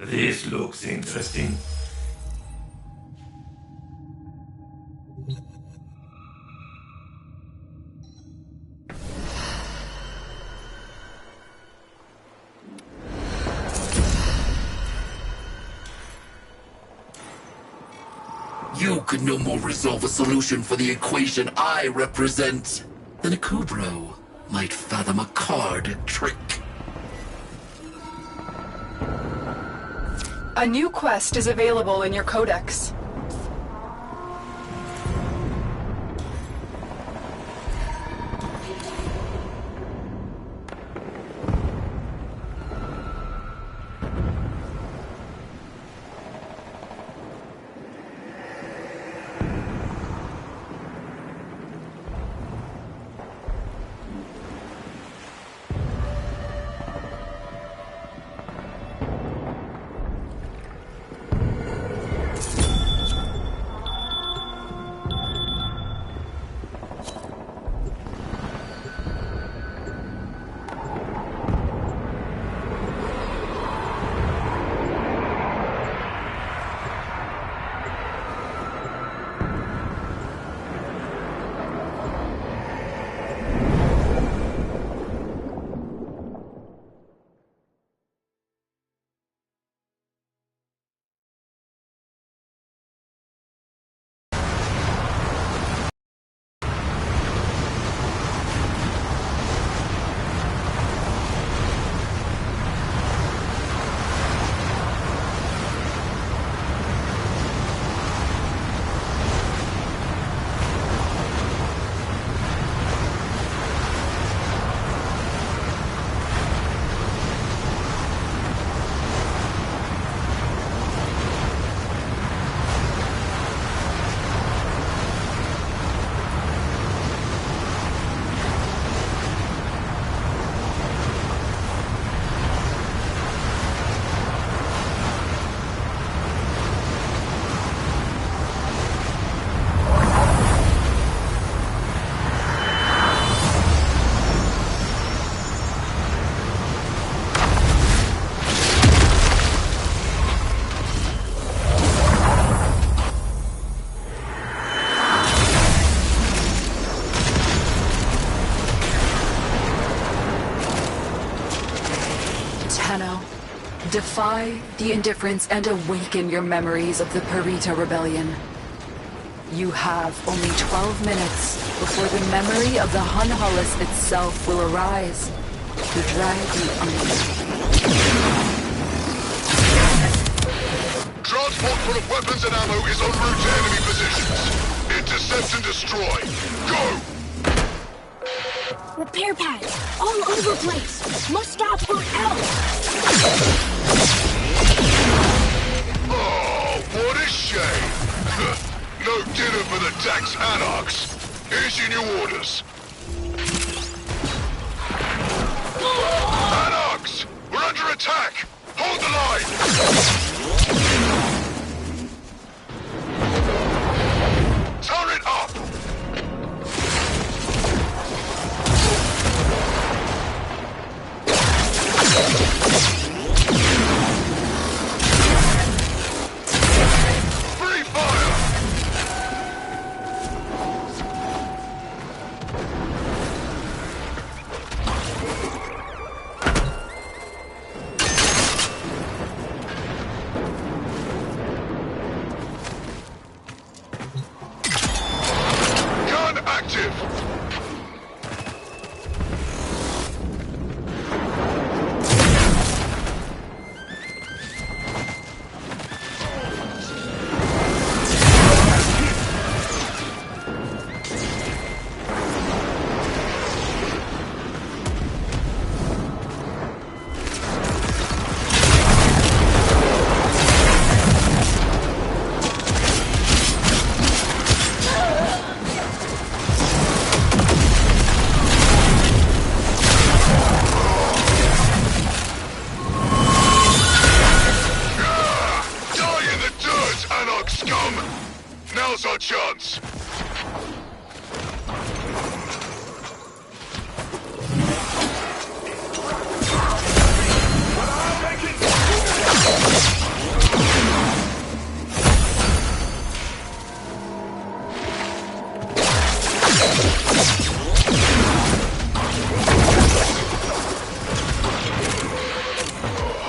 This looks interesting. You could no more resolve a solution for the equation I represent than a Kubro might fathom a card trick. A new quest is available in your codex. Defy the indifference and awaken your memories of the Parita Rebellion. You have only 12 minutes before the memory of the Hunhullus itself will arise to drag you under. Transport full of weapons and ammo is en route to enemy positions. Intercept and destroy. Go! Repair pads, all over the place. Must stop or else. Oh, what a shame. No dinner for the Dax Anarchs. Here's your new orders. Anarchs! We're under attack! Hold the line! Turret up! Free fire! Gun active! Now's our chance!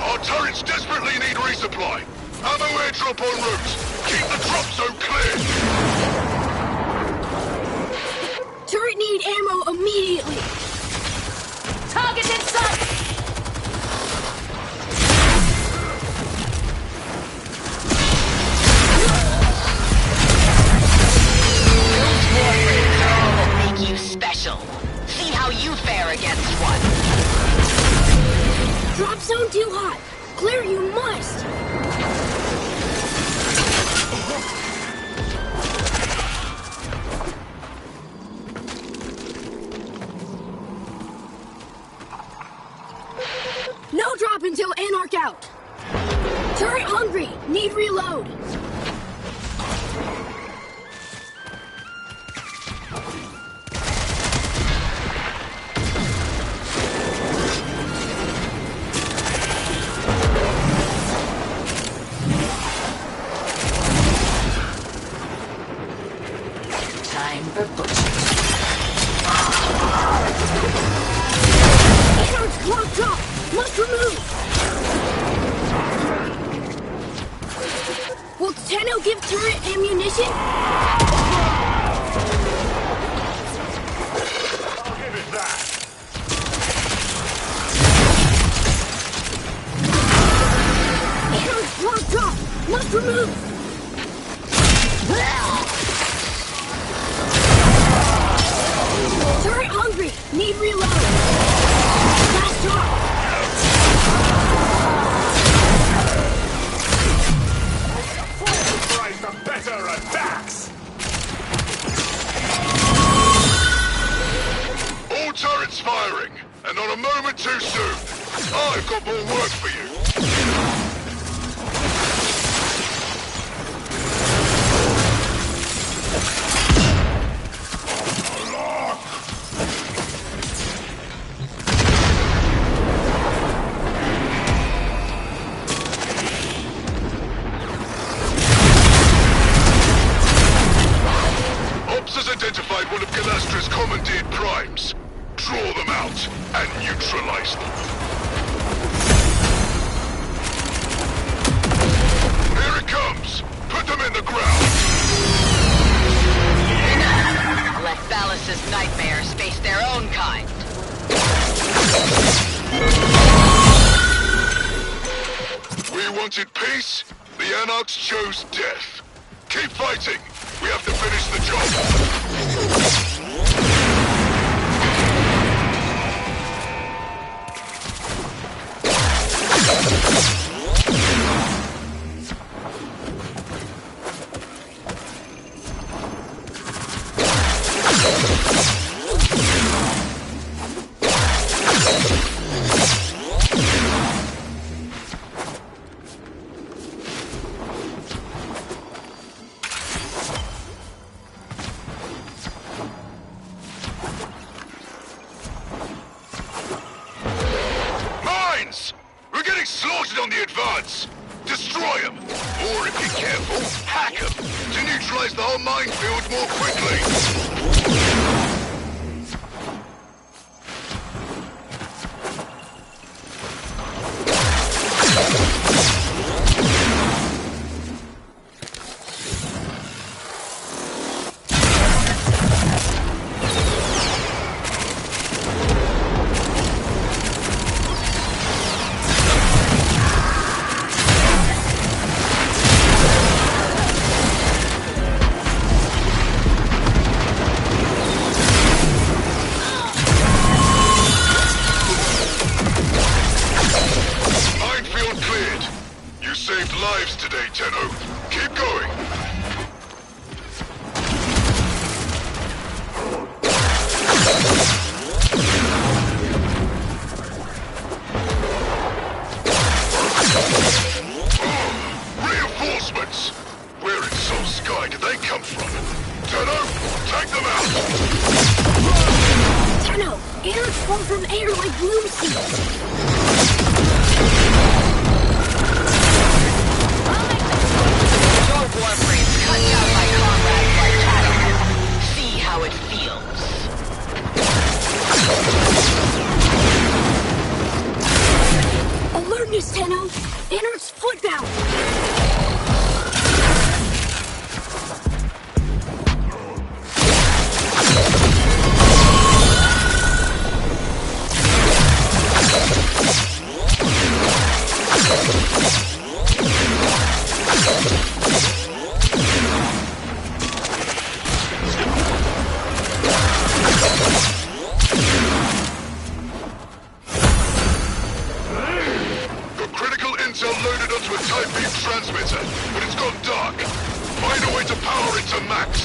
Our turrets desperately need resupply. Ammo airdrop en route. Keep the drop zone clear. Turret need ammo immediately. Target in sight! Those Warframes are all that make you special. See how you fare against one. Drop zone too hot. Clear you must. No drop until Anarch out. Turret hungry. Need reload. Time for butcher. Anarch's blocked off. Must remove. Will Tenno give turret ammunition? I'll give it that. Anarch's blocked off. Must remove. Turret hungry. Need reload. Last drop. Price for better attacks. All turrets firing, and not a moment too soon. I've got more work for you. Ops has identified one of Galastra's commandeered primes. Draw them out and neutralize them. Here it comes. Put them in the ground. Let Ballas's nightmares face their own kind. We wanted peace. The Anarchs chose death. Keep fighting. We have to finish the job. Mines! We're getting slaughtered on the advance. Destroy them. Or if you're careful, hack them to neutralize the whole minefield more quickly. Minefield cleared. You saved lives today, Tenno. Keep going. Reinforcements! Where in Soul Sky did they come from? Tenno, take them out! Tenno, Anarchs fall from air like bloom seeds. Your Warframes cut down my comrades like cattle. See how it feels. to max.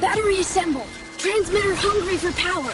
Battery assembled. Transmitter hungry for power.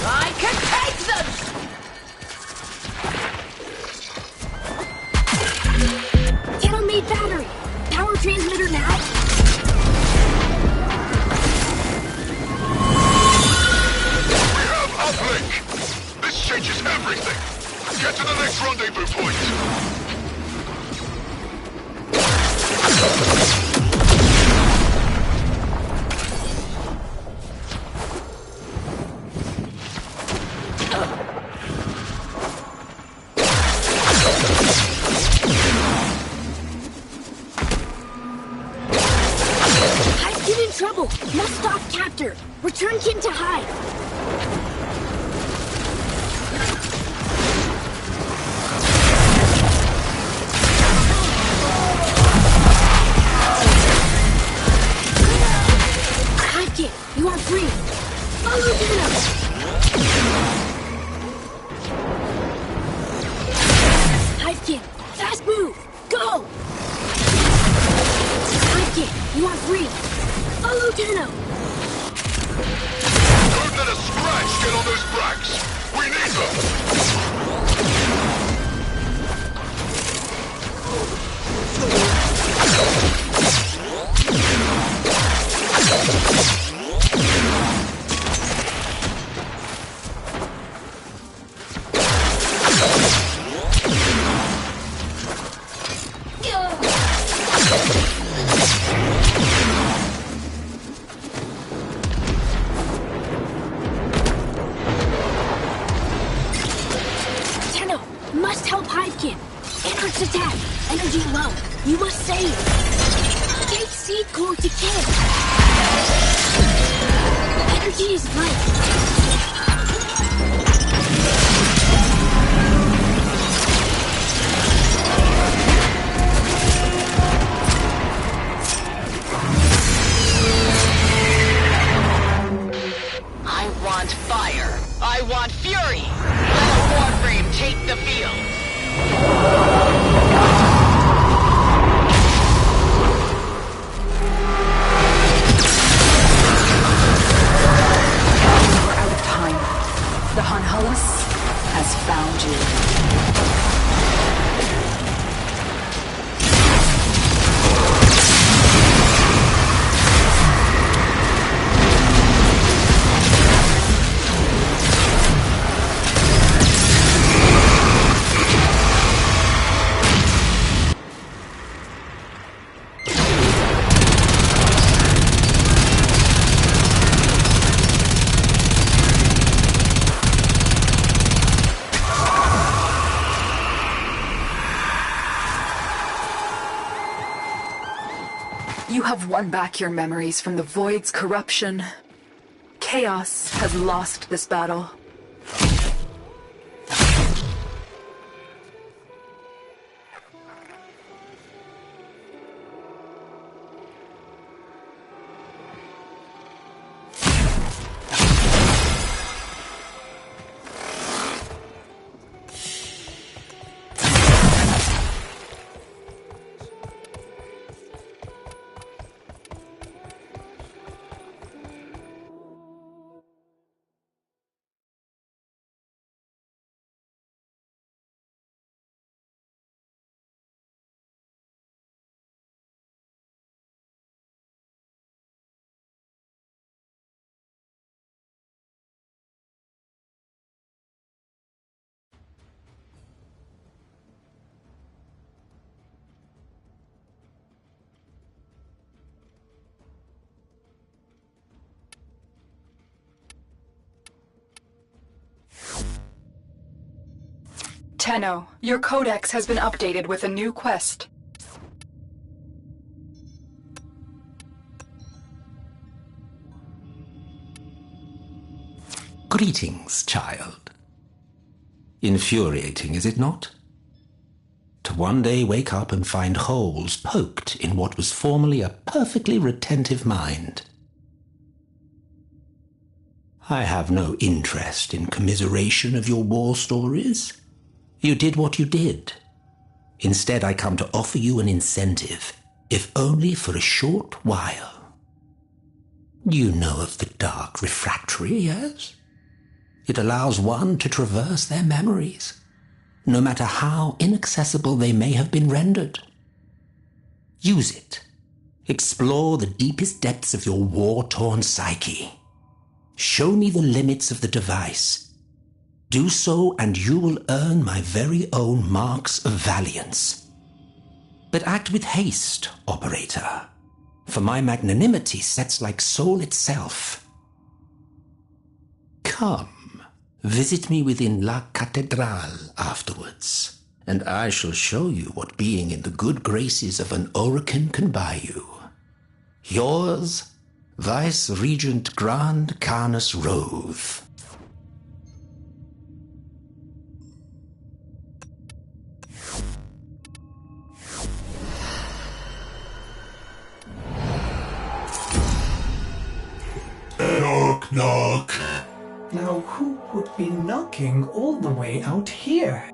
I can take them! Tailor-made battery. Power transmitter now. We have uplink! This changes everything! Get to the next rendezvous point! Get in trouble. Must stop captor. Return Kin to hide. Kin, you are free. Follow Dino. Kin, fast move. Go. Kin, you are free. Follow Dino. Don't let a scratch get on those bracks. We need Tenno, must help Hivekin. Anarch's attack. Energy low. You must save. Take seed core to kill. Energy is light. I want fire. I want fury. Let a Warframe take the field. We're out of time. The Hunhullus has found you. You have won back your memories from the Void's corruption. Chaos has lost this battle. Tenno, your codex has been updated with a new quest. Greetings, child. Infuriating, is it not? To one day wake up and find holes poked in what was formerly a perfectly retentive mind. I have no interest in commiseration of your war stories. You did what you did. Instead, I come to offer you an incentive, if only for a short while. You know of the dark refractory, yes? It allows one to traverse their memories, no matter how inaccessible they may have been rendered. Use it. Explore the deepest depths of your war-torn psyche. Show me the limits of the device. Do so and you will earn my very own marks of valiance. But act with haste, operator, for my magnanimity sets like soul itself. Come. Visit me within La Cathédrale afterwards, and I shall show you what being in the good graces of an Orokin can buy you. Yours, Vice-Regent Grand Carnus Rove. Knock, knock. Now who would be knocking all the way out here?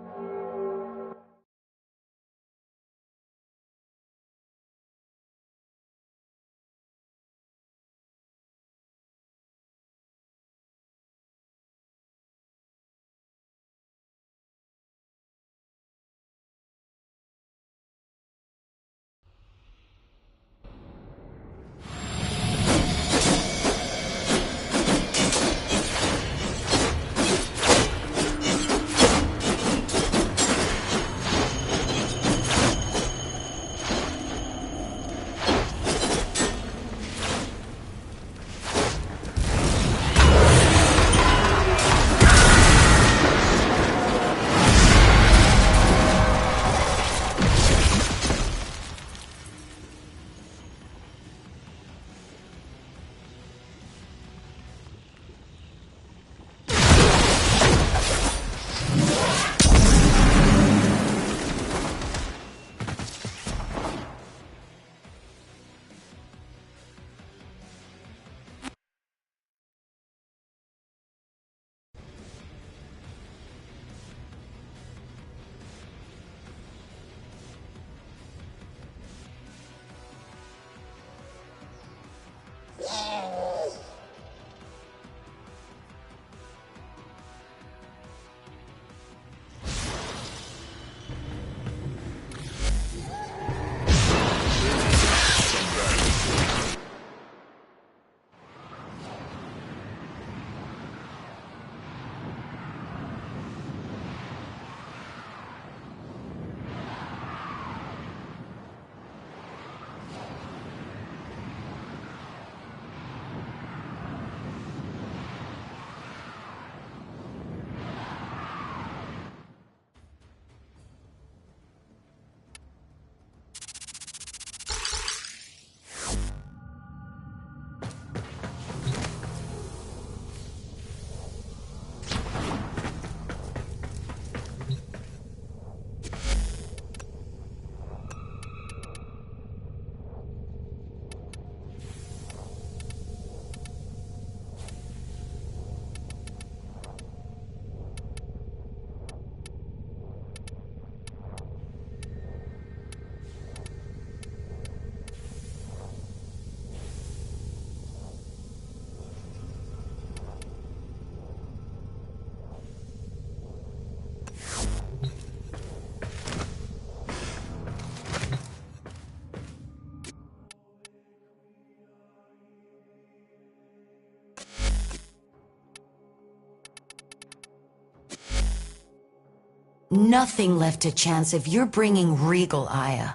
Nothing left to chance if you're bringing Regal, Aya.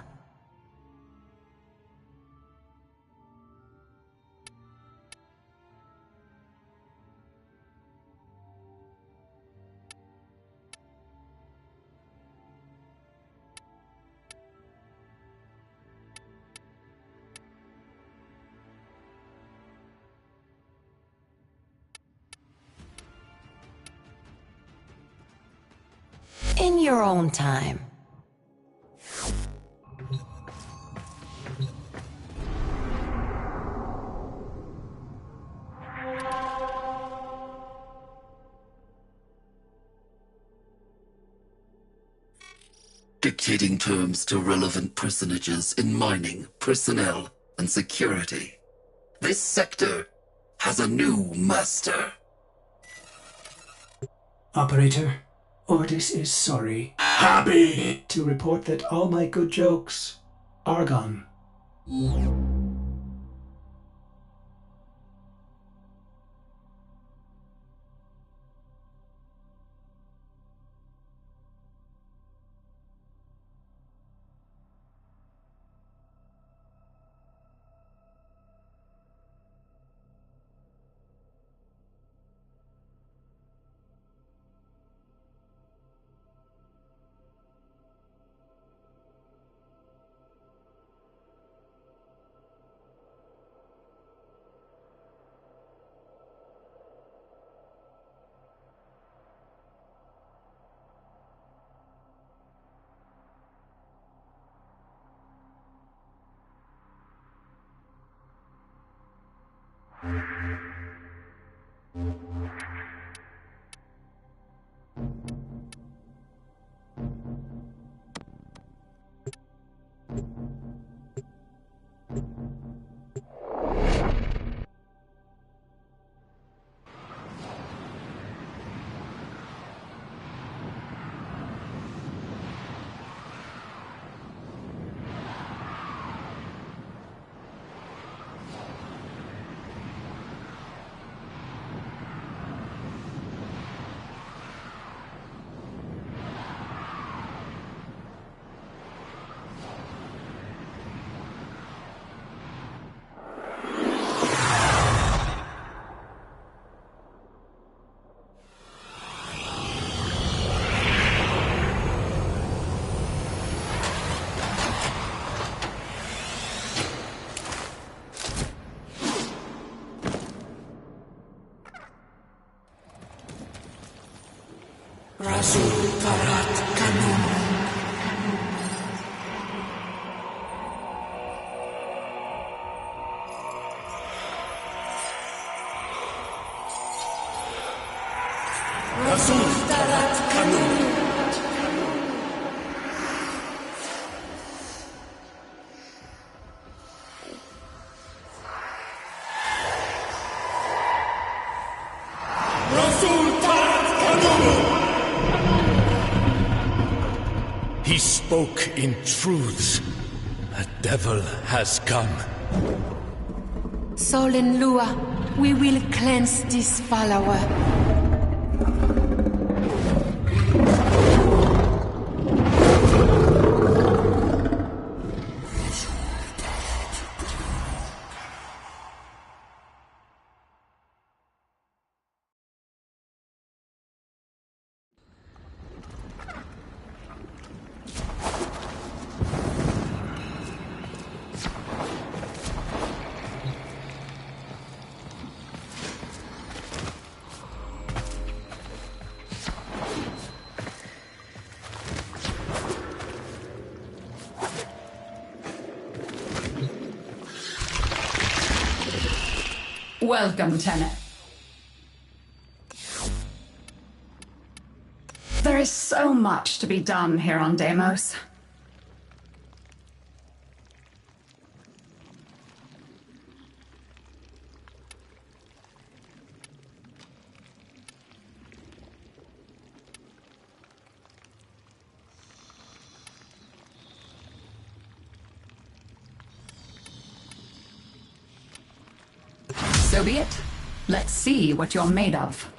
In your own time. Dictating terms to relevant personages in mining, personnel, and security. This sector has a new master. Operator, Ordis is sorry. Happy to report that all my good jokes are gone. He spoke in truths. A devil has come. Sol and Lua, we will cleanse this follower. Welcome, Tenet. There is so much to be done here on Deimos. So be it. Let's see what you're made of.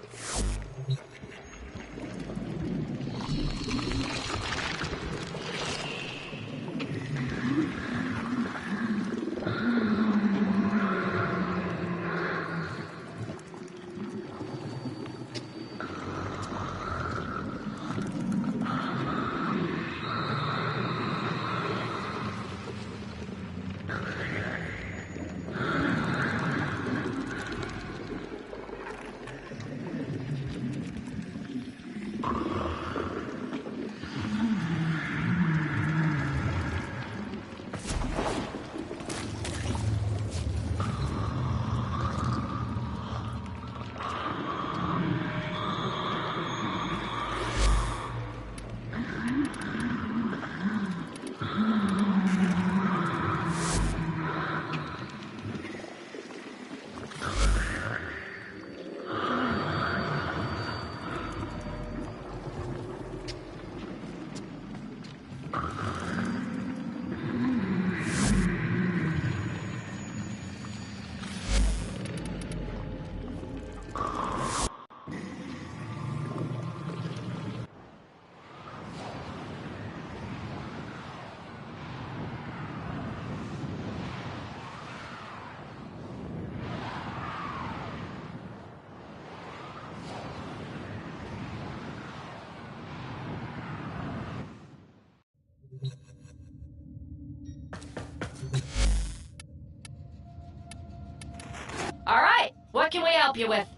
What can we help you with?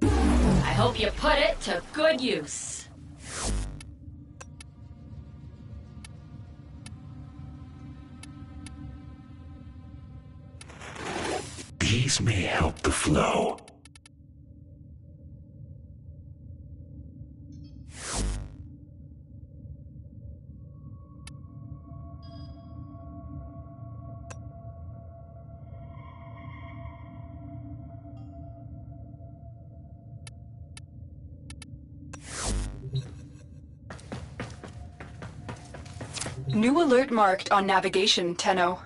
I hope you put it to good use. These may help the flow. New alert marked on navigation, Tenno.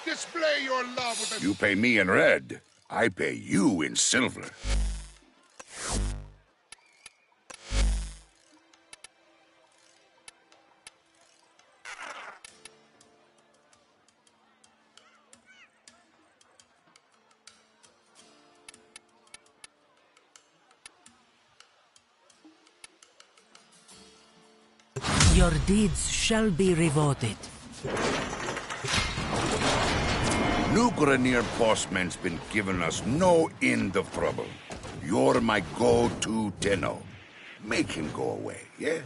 Display your love with a... You pay me in red. I pay you in silver. Your deeds shall be rewarded. New Grenier bossman's been giving us no end of trouble. You're my go-to Tenno. Make him go away, yeah?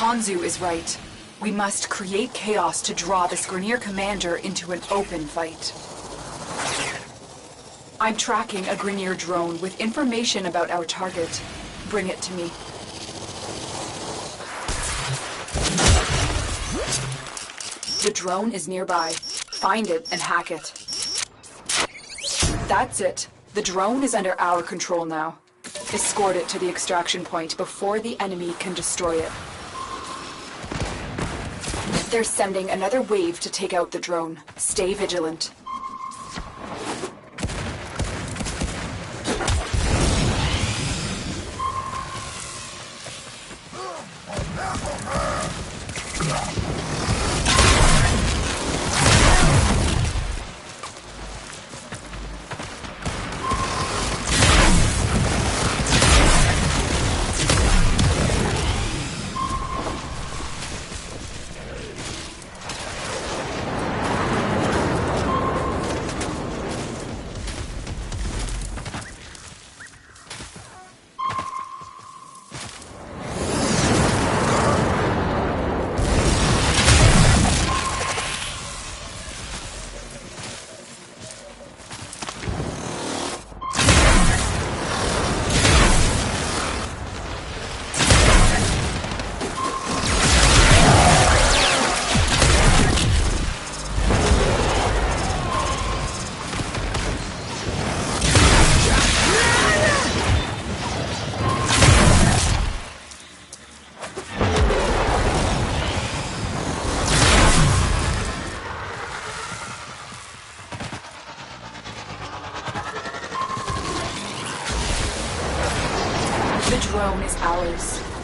Kanzu is right. We must create chaos to draw this Grenier commander into an open fight. I'm tracking a Grenier drone with information about our target. Bring it to me. The drone is nearby. Find it and hack it. That's it. The drone is under our control now. Escort it to the extraction point before the enemy can destroy it. They're sending another wave to take out the drone. Stay vigilant.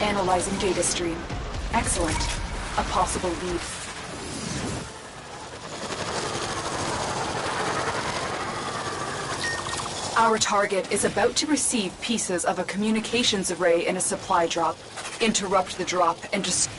Analyzing data stream. Excellent. A possible lead. Our target is about to receive pieces of a communications array in a supply drop. Interrupt the drop and just...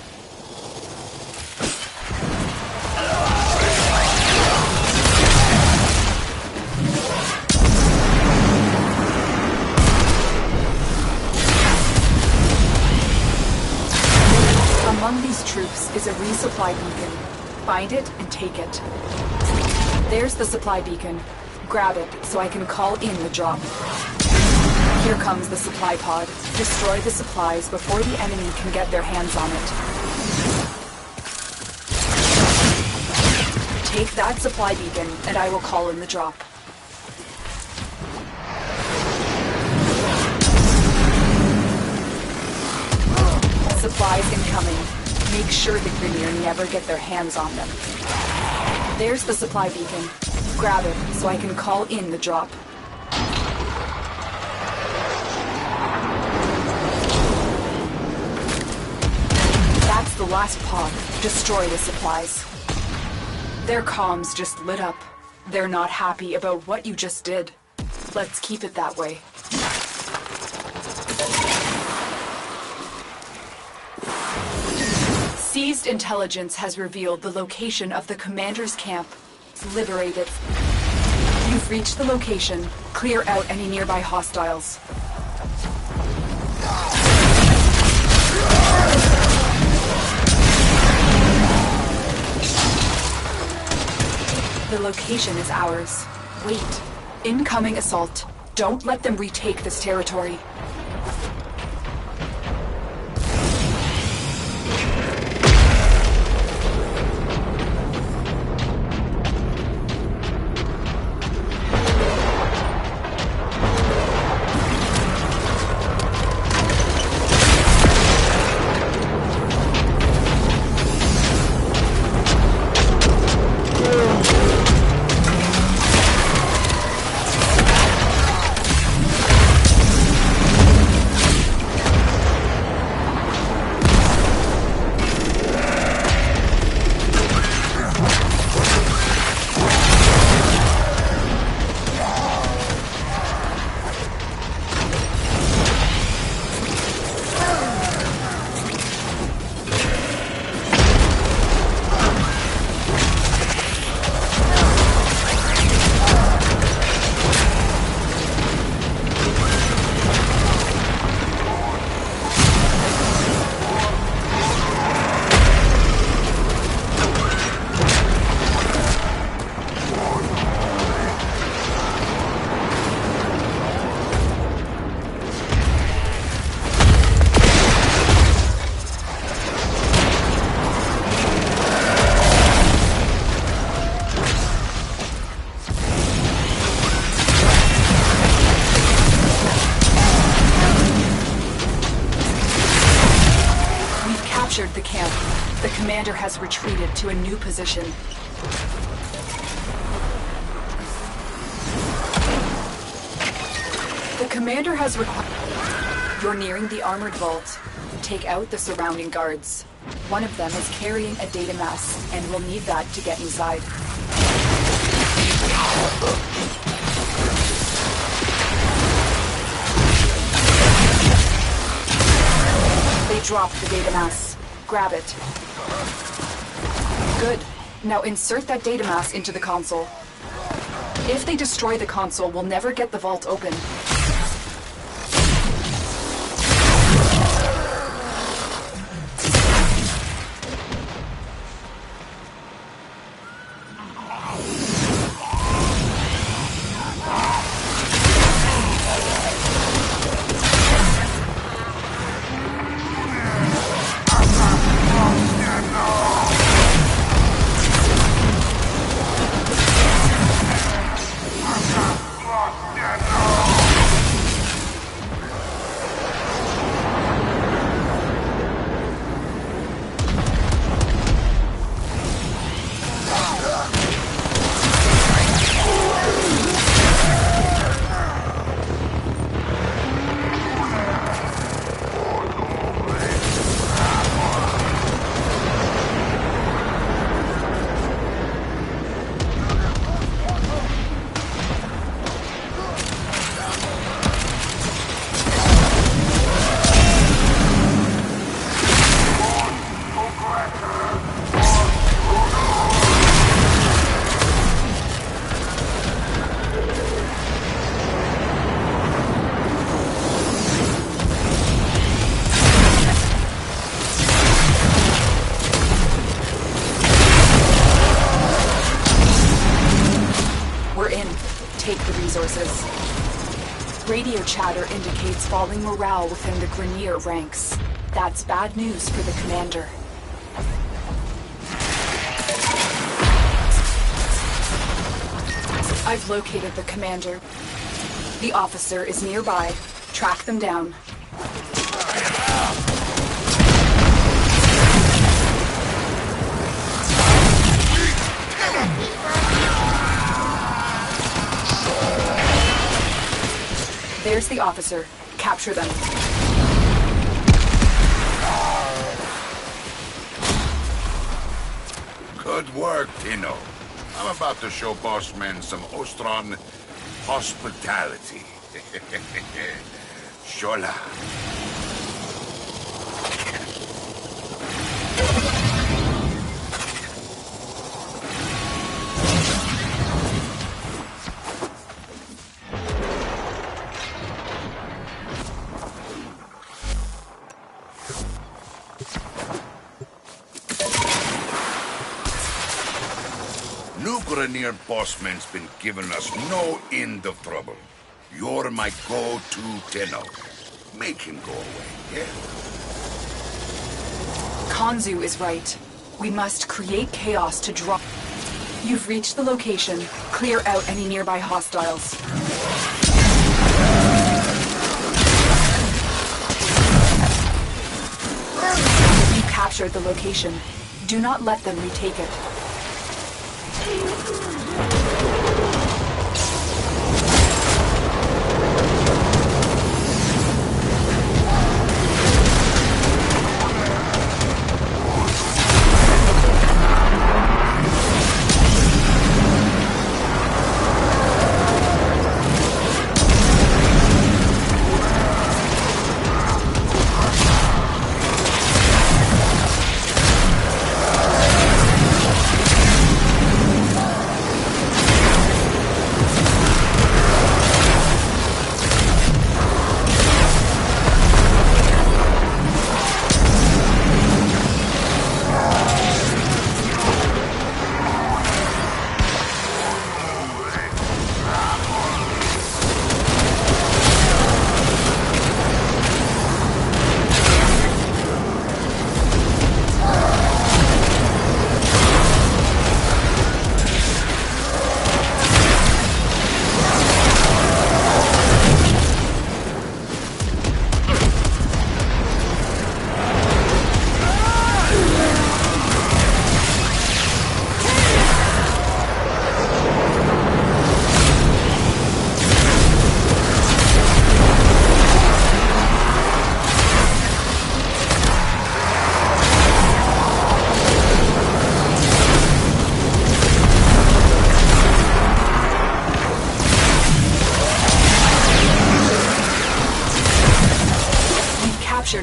Among these troops is a resupply beacon. Find it and take it. There's the supply beacon. Grab it so I can call in the drop. Here comes the supply pod. Destroy the supplies before the enemy can get their hands on it. Take that supply beacon and I will call in the drop. Supplies incoming. Make sure the Grineer never get their hands on them. There's the supply beacon. Grab it so I can call in the drop. That's the last pod. Destroy the supplies. Their comms just lit up. They're not happy about what you just did. Let's keep it that way. Seized intelligence has revealed the location of the commander's camp. Liberate it. You've reached the location. Clear out any nearby hostiles. The location is ours. Wait. Incoming assault. Don't let them retake this territory. The camp. The commander has retreated to a new position. The commander has required... You're nearing the armored vault. Take out the surrounding guards. One of them is carrying a data mass, and we'll need that to get inside. They dropped the data mass. Grab it. Good. Now insert that data mass into the console. If they destroy the console, we'll never get the vault open. forces. Radio chatter indicates falling morale within the Grenier ranks. That's bad news for the commander. I've located the commander. The officer is nearby. Track them down. There's the officer. Capture them. Good work, Tino. I'm about to show Bossman some Ostron hospitality. Shola. Grenier Bossman's been giving us no end of trouble. You're my go-to Tenno. Make him go away, yeah? Kanzu is right. We must create chaos to drop. You've reached the location. Clear out any nearby hostiles. You captured the location. Do not let them retake it.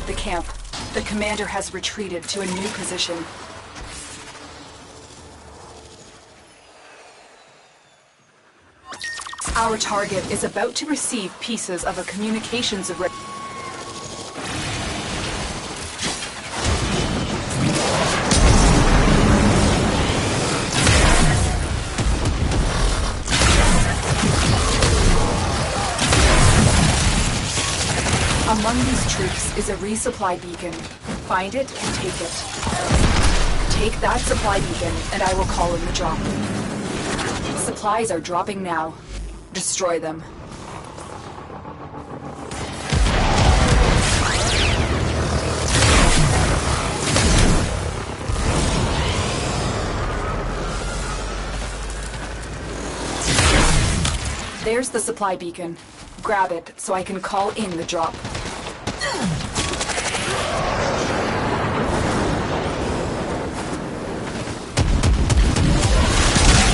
The camp. The commander has retreated to a new position. Our target is about to receive pieces of a communications array. Among these troops is a resupply beacon. Find it and take it. Take that supply beacon, and I will call in the drop. Supplies are dropping now. Destroy them. There's the supply beacon. Grab it so I can call in the drop.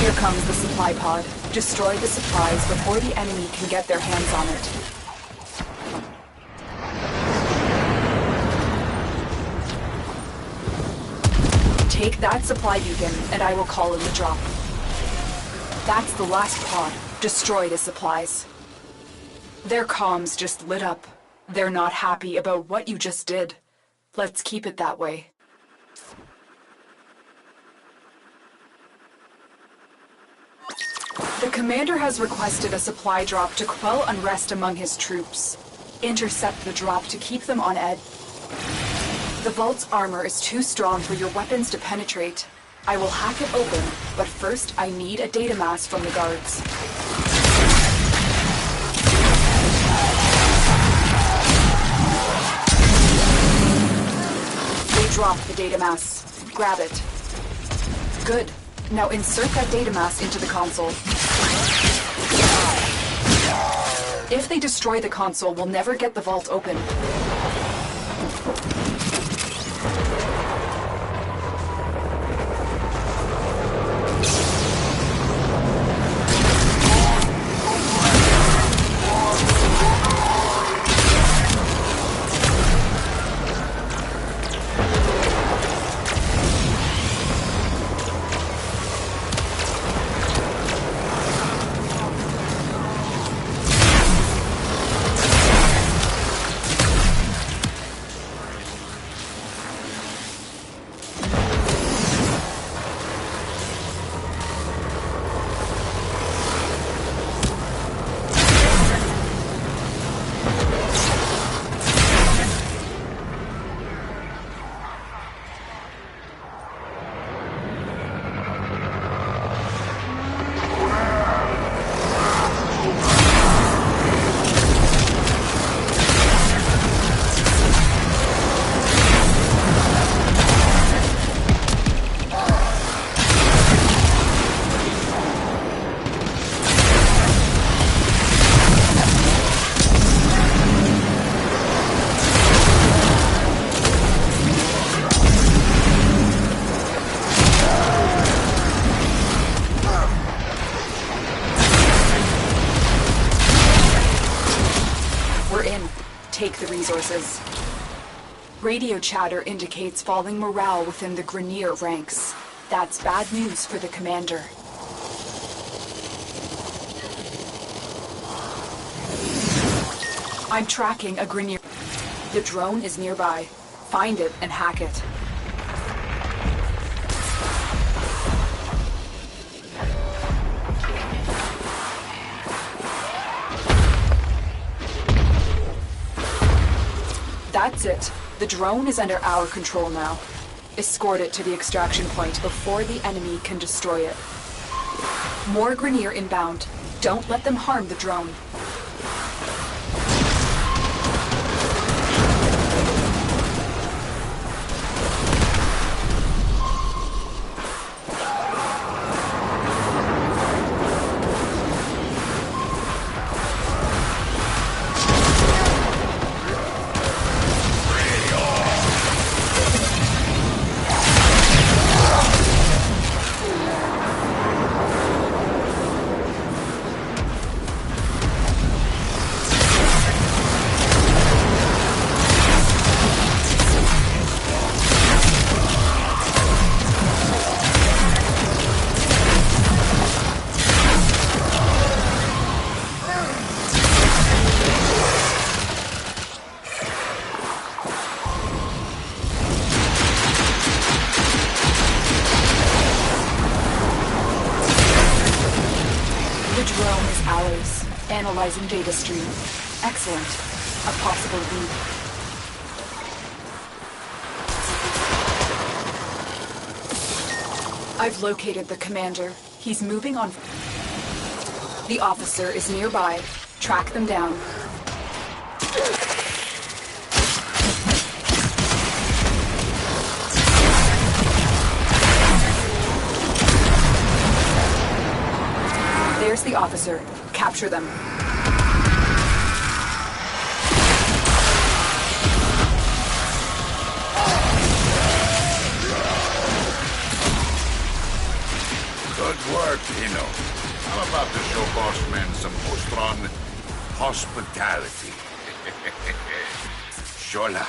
Here comes the supply pod. Destroy the supplies before the enemy can get their hands on it. Take that supply beacon, and I will call in the drop. That's the last pod. Destroy the supplies. Their comms just lit up. They're not happy about what you just did. Let's keep it that way. The commander has requested a supply drop to quell unrest among his troops. Intercept the drop to keep them on edge. The vault's armor is too strong for your weapons to penetrate. I will hack it open, but first I need a data mass from the guards. They dropped the data mass. Grab it. Good. Now insert that data mass into the console. If they destroy the console, we'll never get the vault open. Take the resources. Radio chatter indicates falling morale within the Grenier ranks. That's bad news for the commander. I'm tracking a Grenier. The drone is nearby. Find it and hack it. That's it. The drone is under our control now. Escort it to the extraction point before the enemy can destroy it. More Grenier inbound. Don't let them harm the drone. Analyzing data stream. Excellent. A possible lead. I've located the commander. He's moving on. The officer is nearby. Track them down. There's the officer. Capture them. Good work, Hino. I'm about to show boss men some Ostron hospitality. Shola.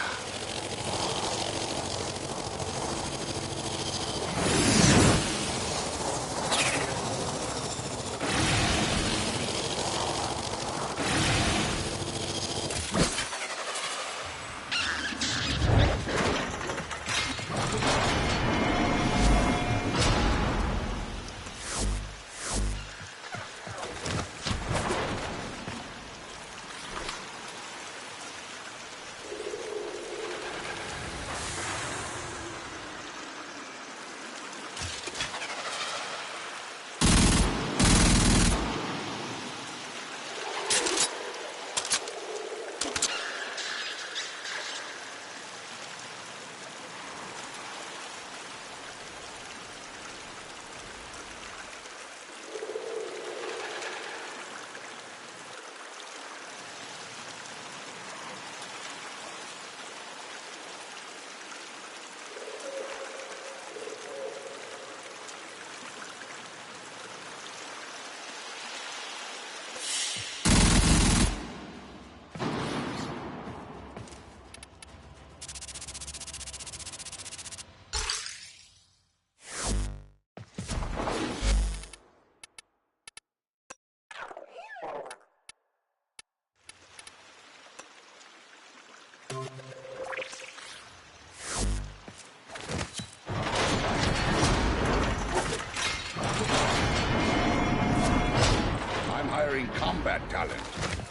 combat talent.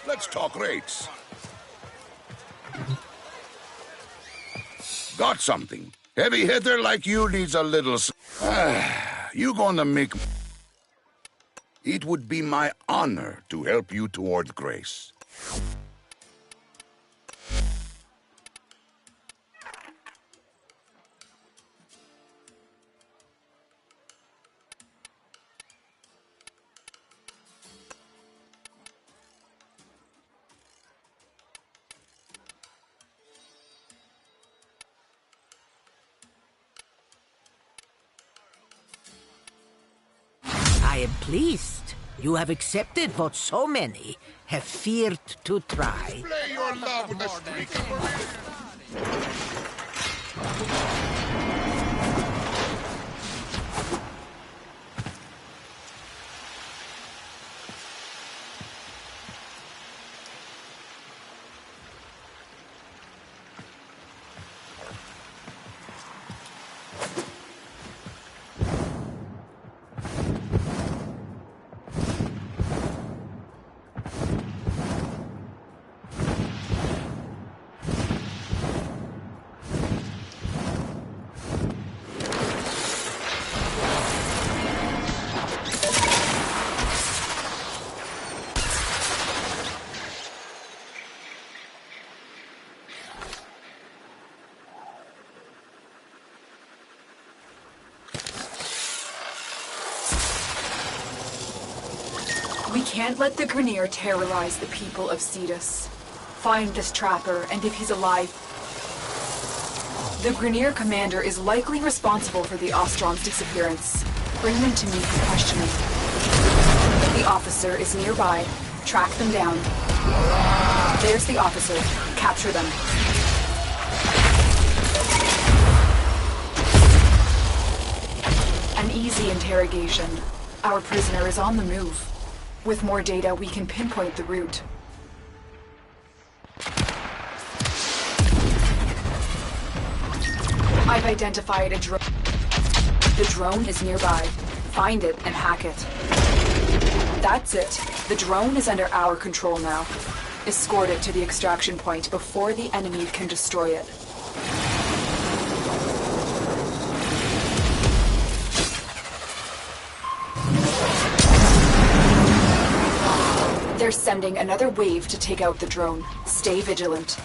Let's talk rates. Got something. Heavy hitter like you needs a little... You gonna make... It would be my honor to help you toward grace. I am pleased. You have accepted what so many have feared to try. Play your love with the streak. We can't let the Grineer terrorize the people of Cetus. Find this trapper, and if he's alive... The Grineer commander is likely responsible for the Ostron's disappearance. Bring them to me for questioning. The officer is nearby. Track them down. There's the officer. Capture them. An easy interrogation. Our prisoner is on the move. With more data, we can pinpoint the route. I've identified a drone. The drone is nearby. Find it and hack it. That's it. The drone is under our control now. Escort it to the extraction point before the enemy can destroy it. They're sending another wave to take out the drone. Stay vigilant.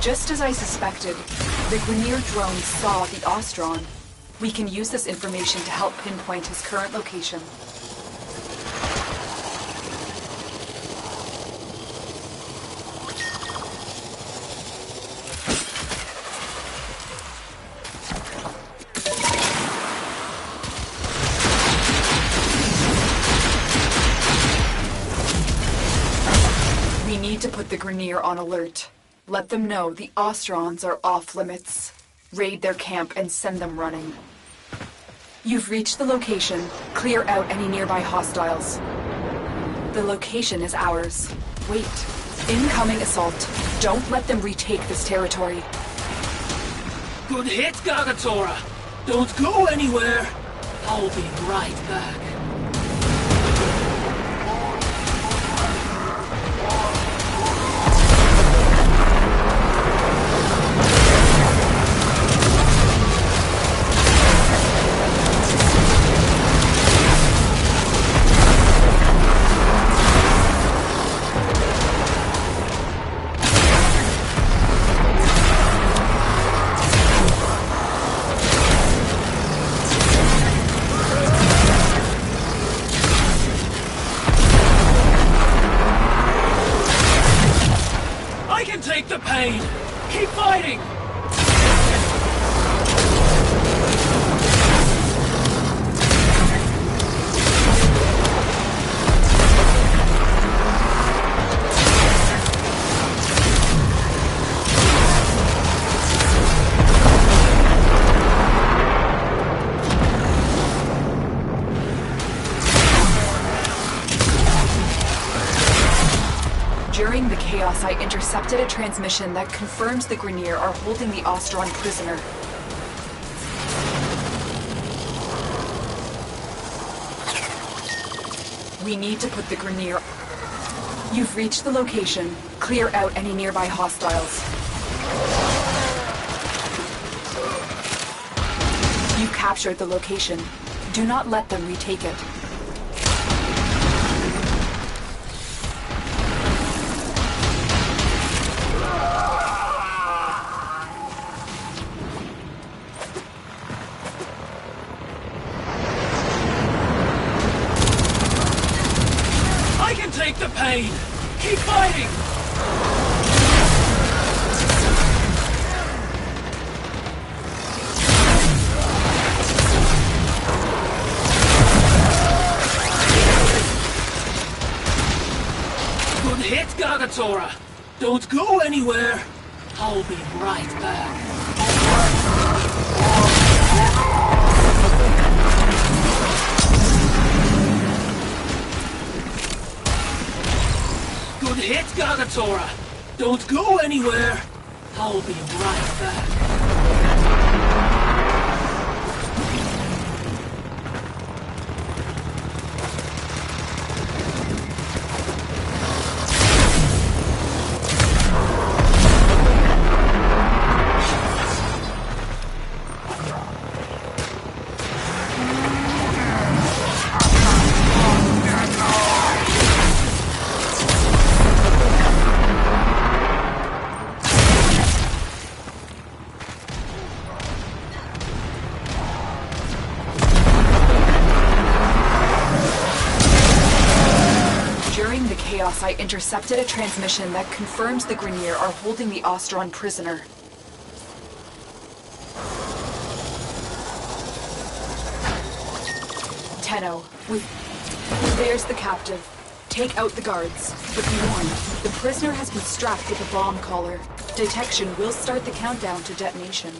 Just as I suspected, the Grineer drone saw the Ostron. We can use this information to help pinpoint his current location. We need to put the Grineer on alert. Let them know the Ostrons are off limits. Raid their camp and send them running. You've reached the location. Clear out any nearby hostiles. The location is ours. Wait. Incoming assault. Don't let them retake this territory. Good hit, Gagatora. Don't go anywhere. I'll be right back. chaos, I intercepted a transmission that confirms the Grineer are holding the Ostron prisoner. We need to put the Grineer... You've reached the location. Clear out any nearby hostiles. You captured the location. Do not let them retake it. I can take the pain! Keep fighting! Good hit, Gagatora! Don't go anywhere! I'll be right back. Good hit, Gagatora! Don't go anywhere! I'll be right back. I intercepted a transmission that confirms the Grineer are holding the Ostron prisoner. Tenno, there's the captive. Take out the guards. But be warned, the prisoner has been strapped with a bomb collar. Detection will start the countdown to detonation.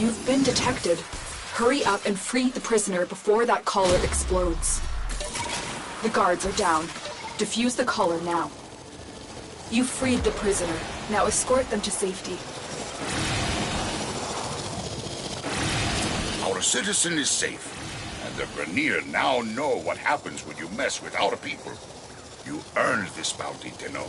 You've been detected. Hurry up and free the prisoner before that collar explodes. The guards are down. Defuse the collar now. You freed the prisoner. Now escort them to safety. Our citizen is safe, and the Grineer now know what happens when you mess with our people. You earned this bounty, Tenno.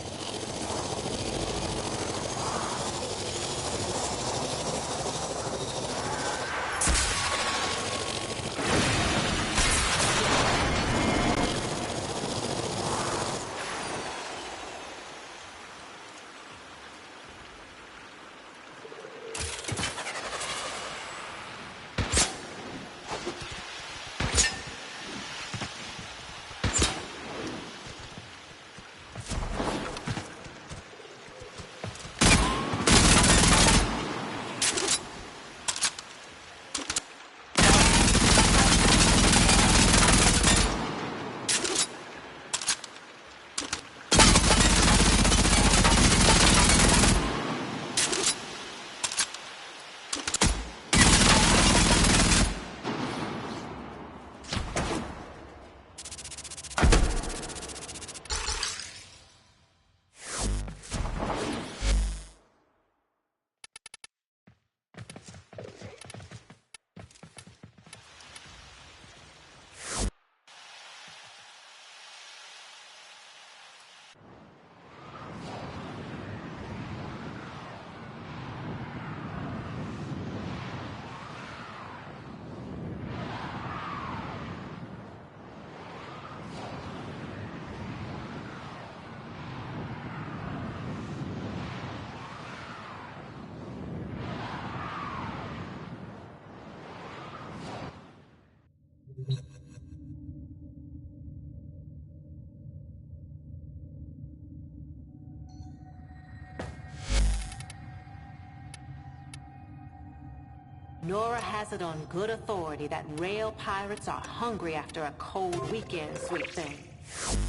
Nora has it on good authority that rail pirates are hungry after a cold weekend, sweet thing.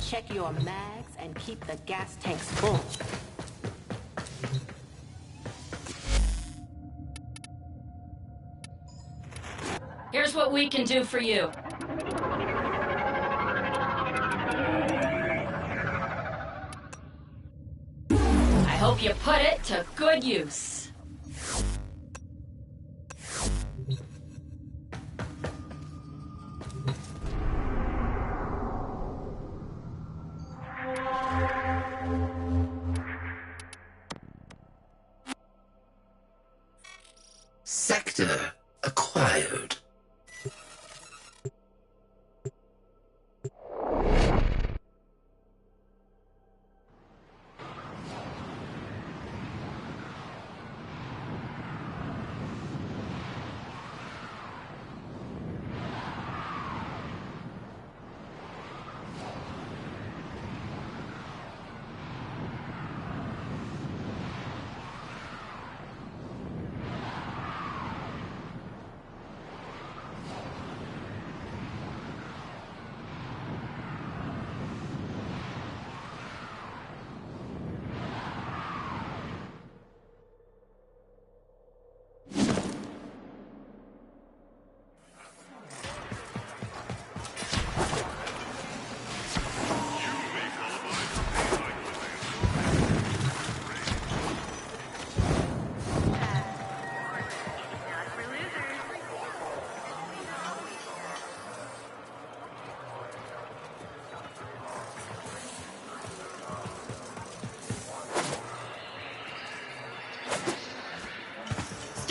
Check your mags and keep the gas tanks full. Here's what we can do for you. Hope you put it to good use. Sector acquired.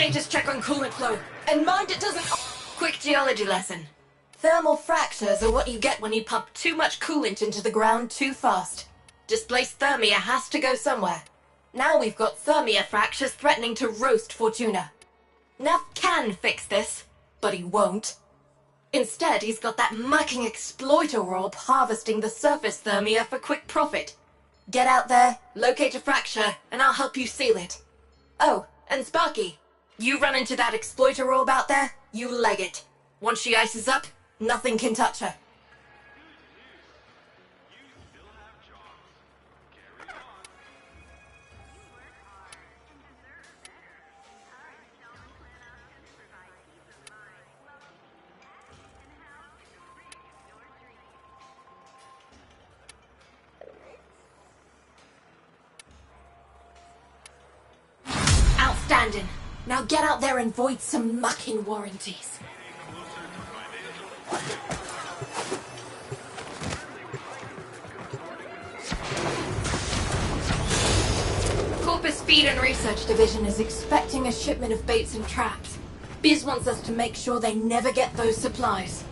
Status check on coolant flow. And mind it doesn't... Quick geology lesson. Thermal fractures are what you get when you pump too much coolant into the ground too fast. Displaced thermia has to go somewhere. Now we've got thermia fractures threatening to roast Fortuna. Neff can fix this, but he won't. Instead, he's got that mucking exploiter orb harvesting the surface thermia for quick profit. Get out there, locate a fracture, and I'll help you seal it. Oh, and Sparky, you run into that exploiter orb out there, you leg it. Once she ices up, nothing can touch her. Outstanding. Now get out there and void some mucking warranties. Corpus Feed and Research Division is expecting a shipment of baits and traps. Biz wants us to make sure they never get those supplies.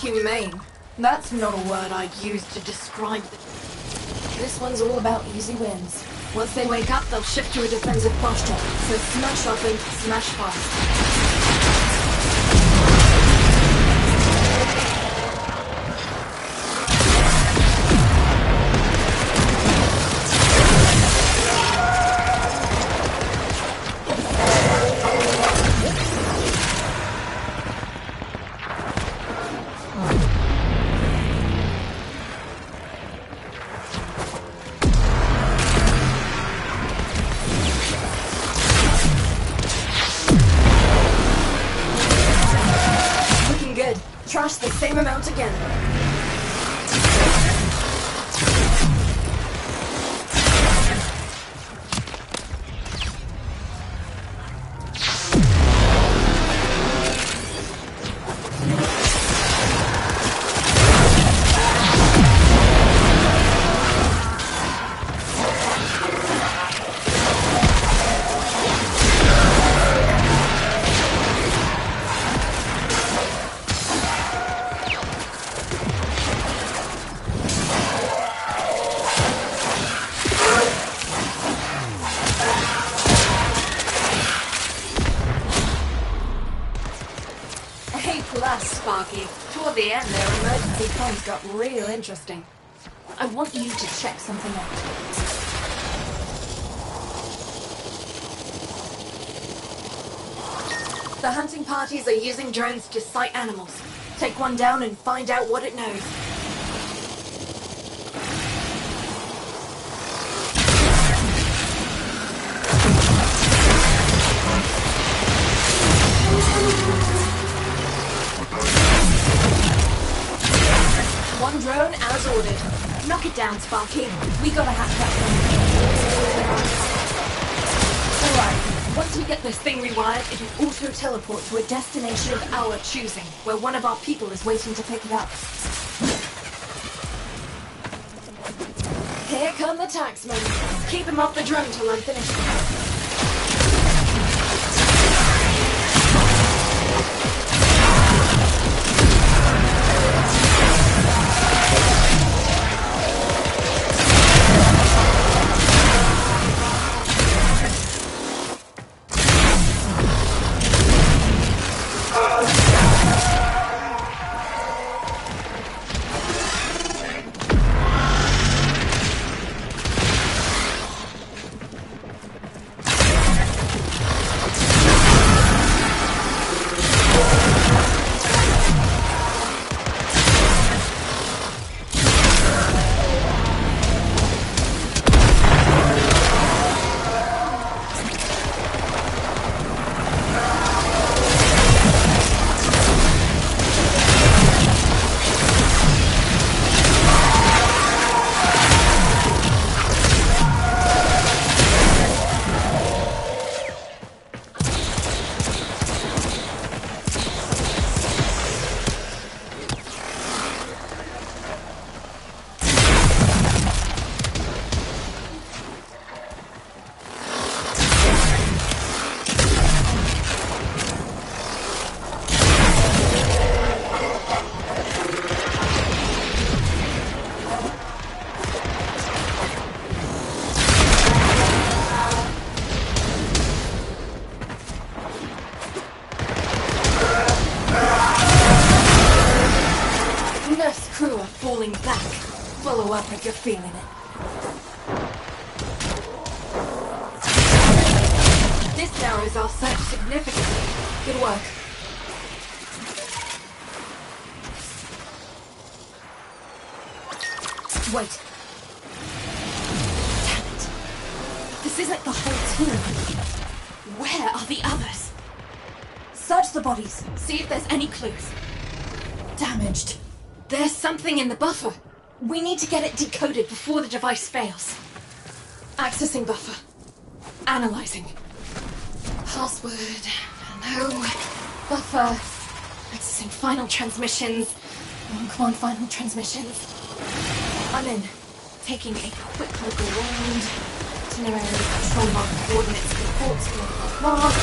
Humane. That's not a word I'd use to describe them. This one's all about easy wins. Once they wake up, they'll shift to a defensive posture. So smash often, smash fast. Trash the same amount again. blast, Sparky. Toward the end, their emergency comms got real interesting. I want you to check something out. The hunting parties are using drones to sight animals. Take one down and find out what it knows. One drone as ordered. Knock it down, Sparky. We gotta hack that thing. Alright, once we get this thing rewired, it'll auto-teleport to a destination of our choosing, where one of our people is waiting to pick it up. Here come the taxmen. Keep him off the drone till I'm finished. Follow up if you're feeling it. This narrows our search significantly. Good work. Wait. Damn it. This isn't the whole team. Where are the others? Search the bodies. See if there's any clues. Damaged. There's something in the buffer. We need to get it decoded before the device fails. Accessing buffer. Analyzing. Password. No. Buffer. Accessing final transmissions. Come on, final transmissions. I'm in. Taking a quick look around. Itinerary, control mark, coordinates, reports, blah, blah, blah.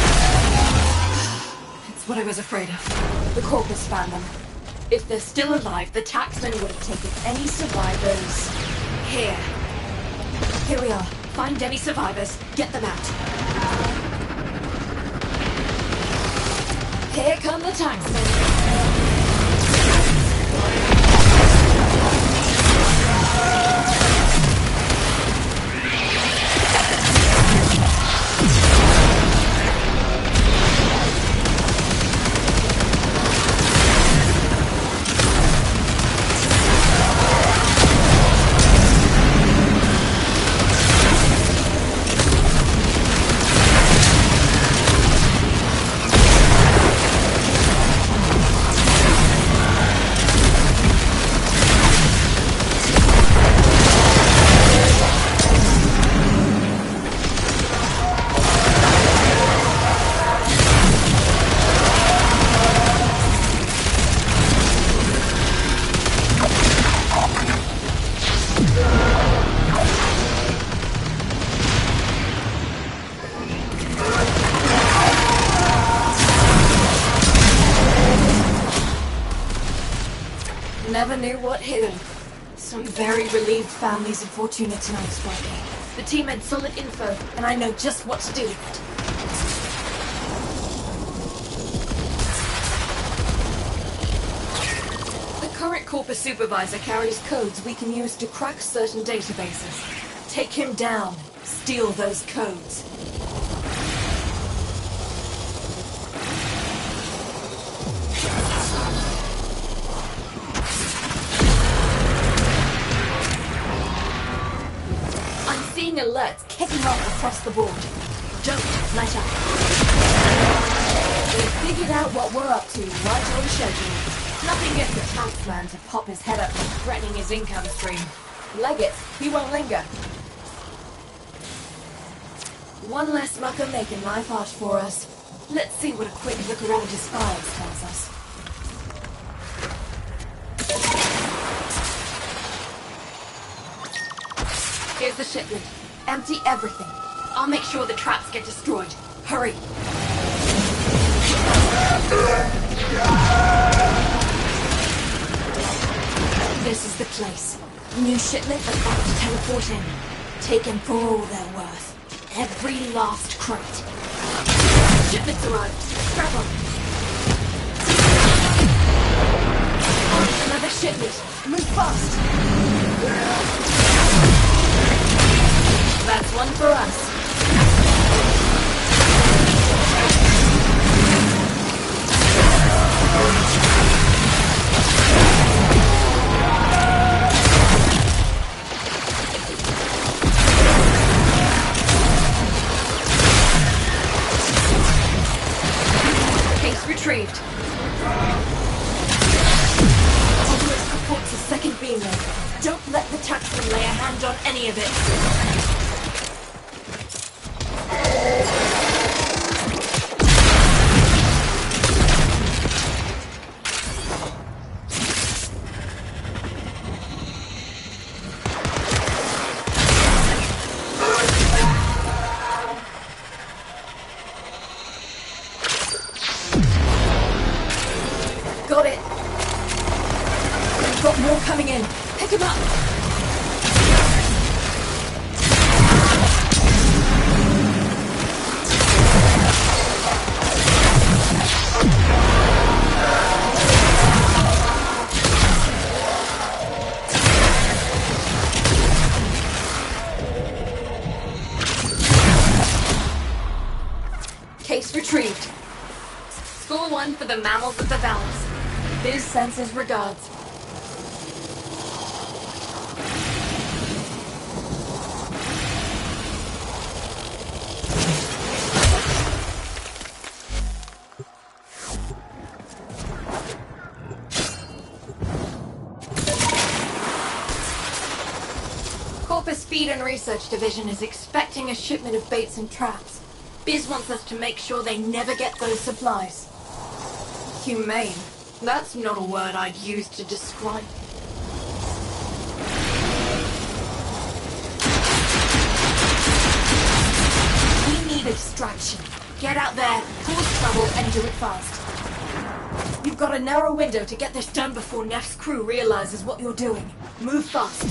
It's what I was afraid of. The corpus found them. If they're still alive, the taxman would have taken any survivors here. Here we are. Find any survivors. Get them out. Here come the taxmen. Never knew what hit them. Some very relieved families of Fortuna tonight, Sparky. The team had solid info, and I know just what to do with it. Corpus Supervisor carries codes we can use to crack certain databases. Take him down. Steal those codes. I'm seeing alerts kicking off across the board. Don't let up. We've figured out what we're up to right on schedule. Nothing gets the taxman to pop his head up when threatening his income stream. Leggett, he won't linger. One less mucker making life hard for us. Let's see what a quick look around his files tells us. Here's the shipment. Empty everything. I'll make sure the traps get destroyed. Hurry. This is the place. New shipment about to teleport in. Taken for all they're worth. Every last crate. Shipment's arrived. Strap on. Another shipment. Move fast. That's one for us. Case retrieved. Obelisk reports a second beam load. Don't let the taxman lay a hand on any of it. Got it. We've got more coming in. Pick him up. Case retrieved. Score 1 for the mammals of the valleys. Biz sends his regards. Corpus Feed and Research Division is expecting a shipment of baits and traps. Biz wants us to make sure they never get those supplies. Humane. That's not a word I'd use to describe. We need extraction. Get out there, cause trouble, and do it fast. You've got a narrow window to get this done before Neff's crew realizes what you're doing. Move fast.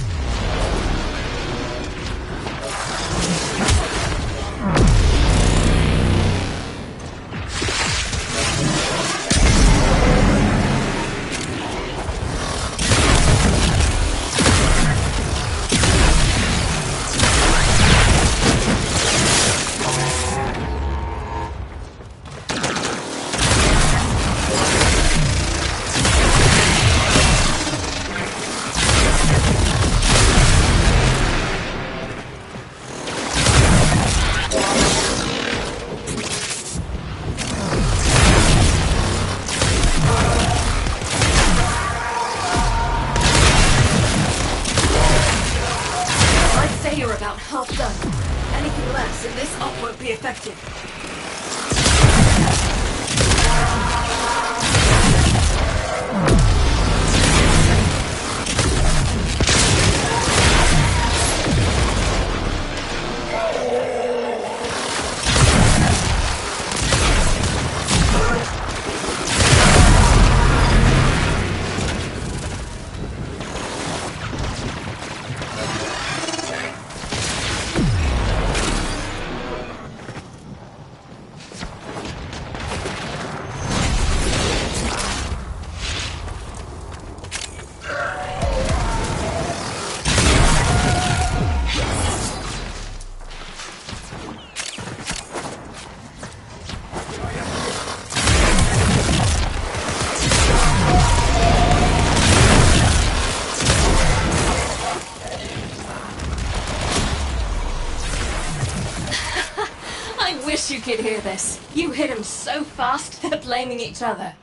could hear this. You hit him so fast, they're blaming each other.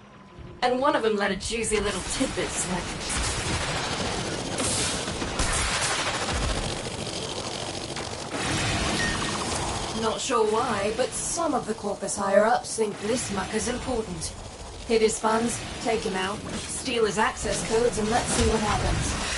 And one of them let a juicy little tidbit slip. Not sure why, but some of the Corpus higher-ups think this muck is important. Hit his funds, take him out, steal his access codes, and let's see what happens.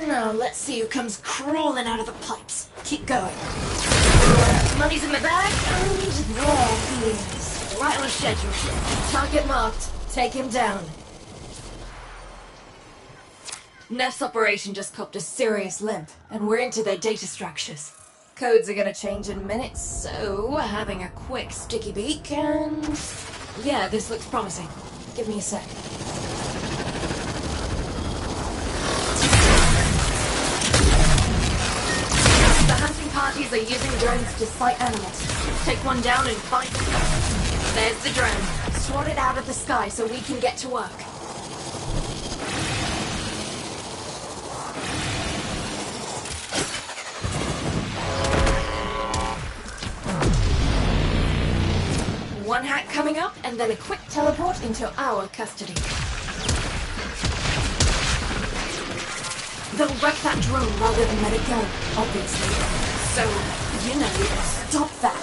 Now let's see who comes crawling out of the pipes. Keep going. Money's in the bag, and there he is. Right on schedule. Target marked. Take him down. Neff's operation just copped a serious limp, and we're into their data structures. Codes are gonna change in minutes, so we're having a quick sticky beak, and... yeah, this looks promising. Give me a sec. Parties are using drones to sight animals. Take one down and find them. There's the drone. Swat it out of the sky so we can get to work. One hack coming up, and then a quick teleport into our custody. They'll wreck that drone rather than let it go, obviously. So, you know, stop that.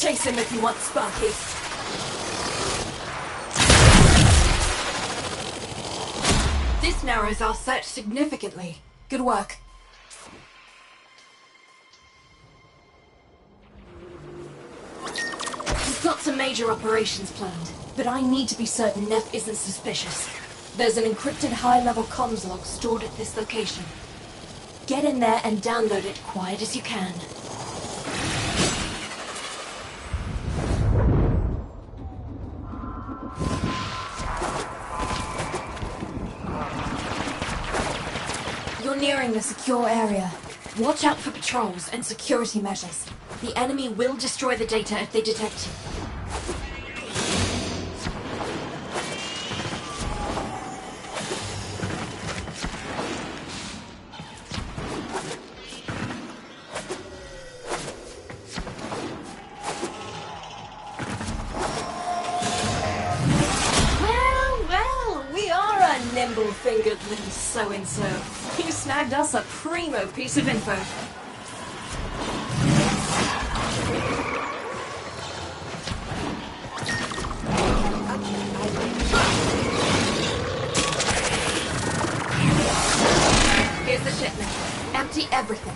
Chase him if you want, Sparky. This narrows our search significantly. Good work. We've got some major operations planned, but I need to be certain Neff isn't suspicious. There's an encrypted high-level comms log stored at this location. Get in there and download it quiet as you can. You're nearing the secure area. Watch out for patrols and security measures. The enemy will destroy the data if they detect you. Well, we are a nimble-fingered little so-and-so. You snagged us a primo piece of info. Here's the shipment. Empty everything.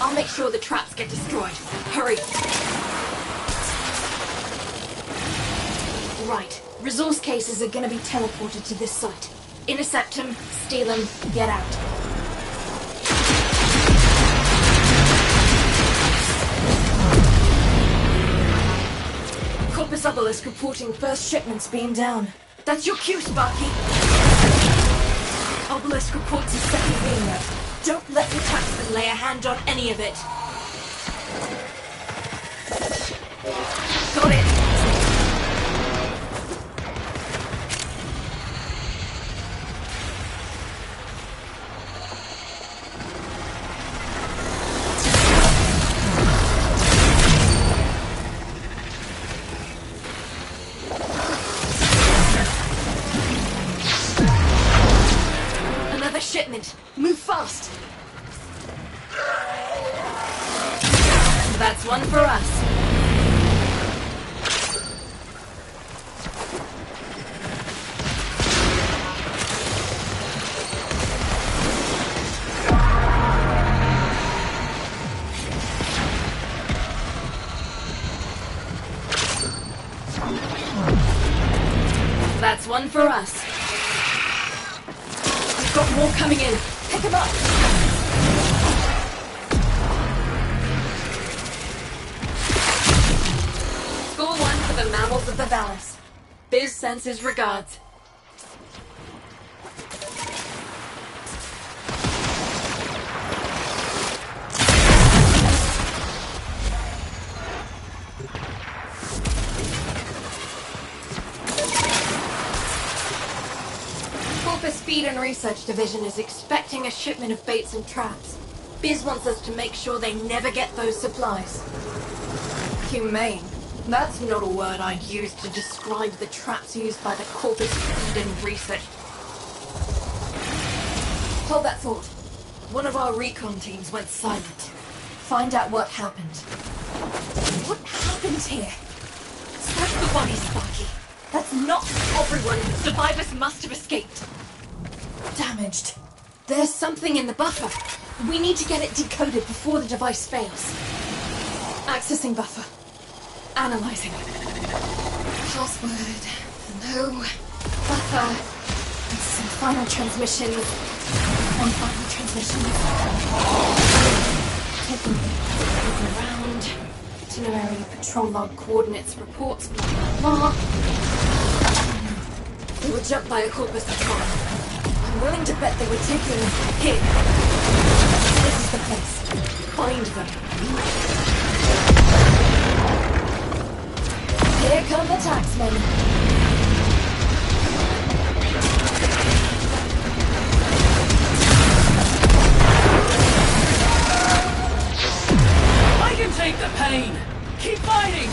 I'll make sure the traps get destroyed. Hurry. Right. Resource cases are gonna be teleported to this site. Intercept them, steal them, get out. Obelisk reporting first shipments being down. That's your cue, Sparky. Obelisk reports a second being there. Don't let the taxman lay a hand on any of it. Got it. Shipment. Move fast. That's one for us. That's one for us. Got more coming in. Pick them up. Score 1 for the mammals of the Valis. Biz sends his regards. Feed and Research Division is expecting a shipment of baits and traps. Biz wants us to make sure they never get those supplies. Humane? That's not a word I'd use to describe the traps used by the Corpus Feed and Research. Hold that thought. One of our recon teams went silent. Find out what happened. What happened here? Search the body, Sparky. That's not everyone. Survivors must have escaped. Damaged. There's something in the buffer. We need to get it decoded before the device fails. Accessing buffer. Analyzing. Password. No. Buffer. Some final transmission. One final transmission. Taking around. Itinerary, patrol log, coordinates, reports, blah blah blah. They were jumped by a Corpus patrol. I'm willing to bet they were taking here. This is the place. Find them. Here come the taxmen. I can take the pain. Keep fighting.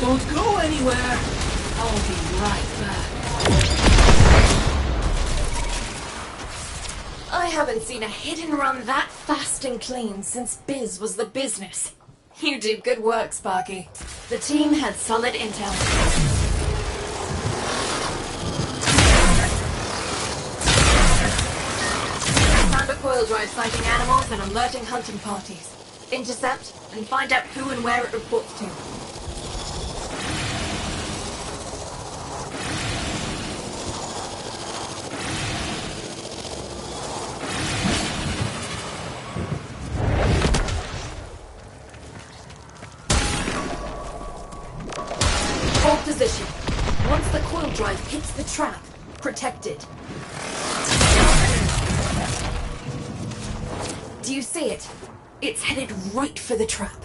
Don't go anywhere. I'll be right back. I haven't seen a hit and run that fast and clean since Biz was the business. You did good work, Sparky. The team had solid intel. Found a coil drive sighting animals and alerting hunting parties. Intercept and find out who and where it reports to. Hold position. Once the coil drive hits the trap, protect it. Do you see it? It's headed right for the trap.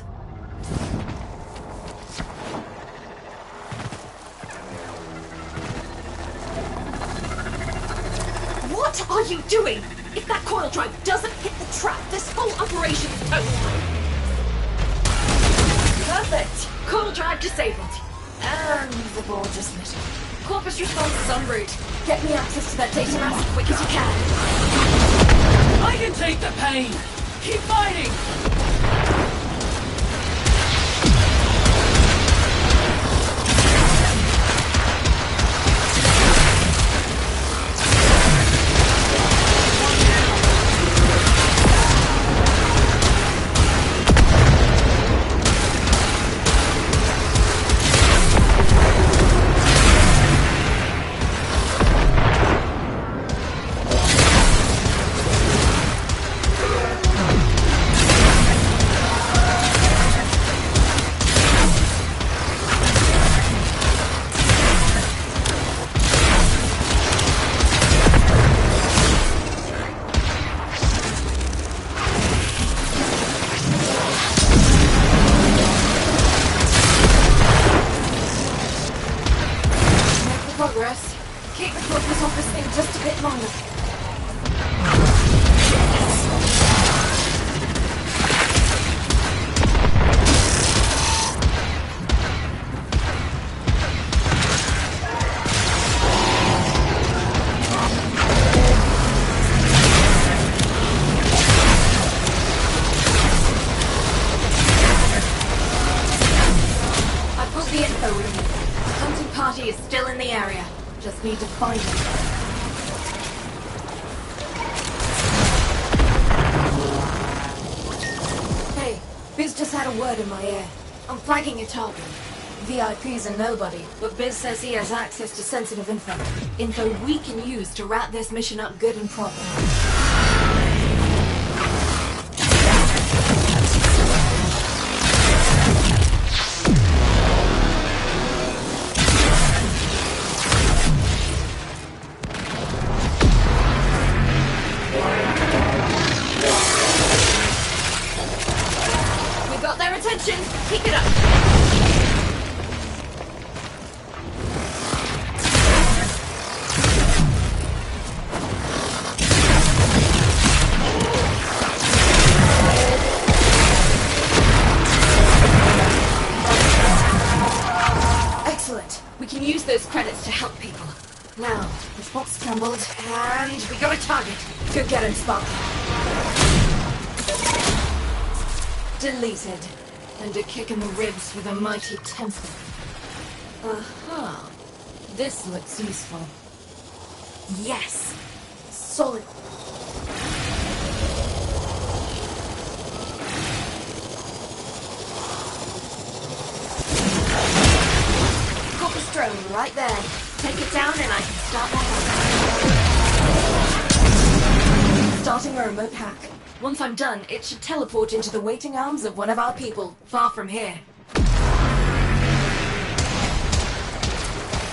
are you doing? If that coil drive doesn't hit the trap, this whole operation is over. Perfect. Coil drive disabled. And the board just lit. Corpus response is en route. Get me access to that data mass as quick as you can. I can take the pain! Keep fighting! Progress. Keep the focus on this thing just a bit longer. I put the info room in. Hunting party is still in the area. Just need to find him. Hey, Biz just had a word in my ear. I'm flagging a target. VIP's a nobody, but Biz says he has access to sensitive info. Info we can use to wrap this mission up good and proper. Keep it up! Excellent. We can use those credits to help people. Now, response scrambled, and we got a target. Go get him, Sparky. Deleted. And a kick in the ribs with a mighty temper. Aha. This looks useful. Yes! Solid. Corpus drone right there. Take it down and I can start my hack. Starting a remote hack. Once I'm done, it should teleport into the waiting arms of one of our people, far from here.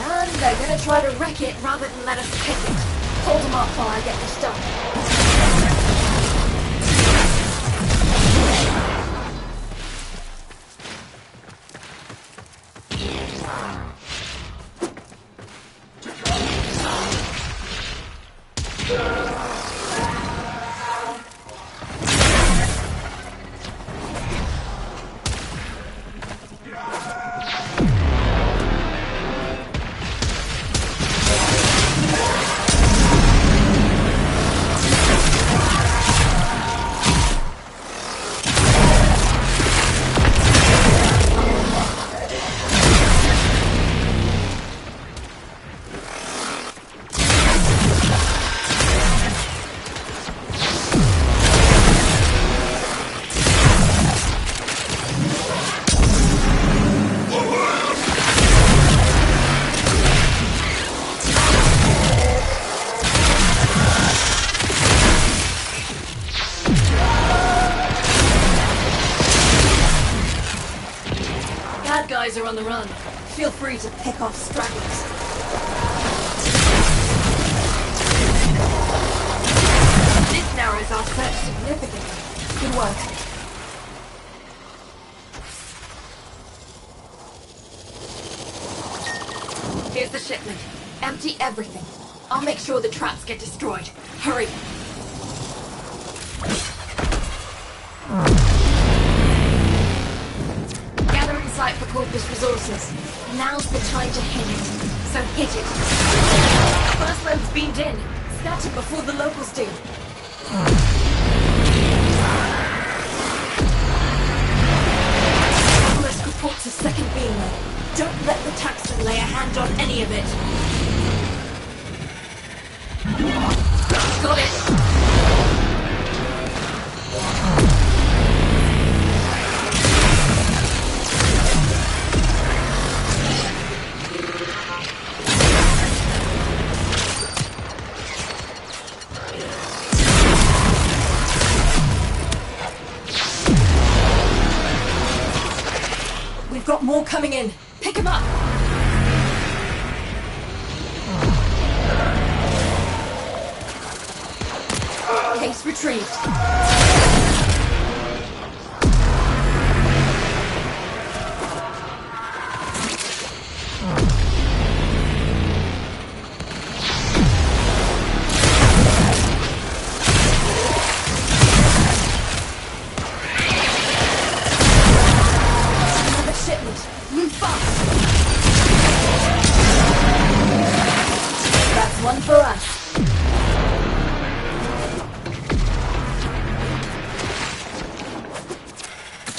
And they're gonna try to wreck it rather than let us pick it. Hold them off while I get this done. Guys are on the run. Feel free to pick off stragglers. This narrows our search significantly. Good work. Here's the shipment. Empty everything. I'll make sure the traps get destroyed. Hurry! Gather in sight for Corpus resources. Now's the time to hit it. So hit it. First load's beamed in. Snatch it before the locals do. Almost reports a second beam. Don't let the Taxon lay a hand on any of it. Got it. We've got more coming in. Pick 'em up. Case retrieved. Another shipment. Move fast. That's one for us.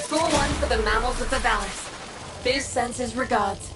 Score one for the mammals of the Vallis. Biz sends his regards.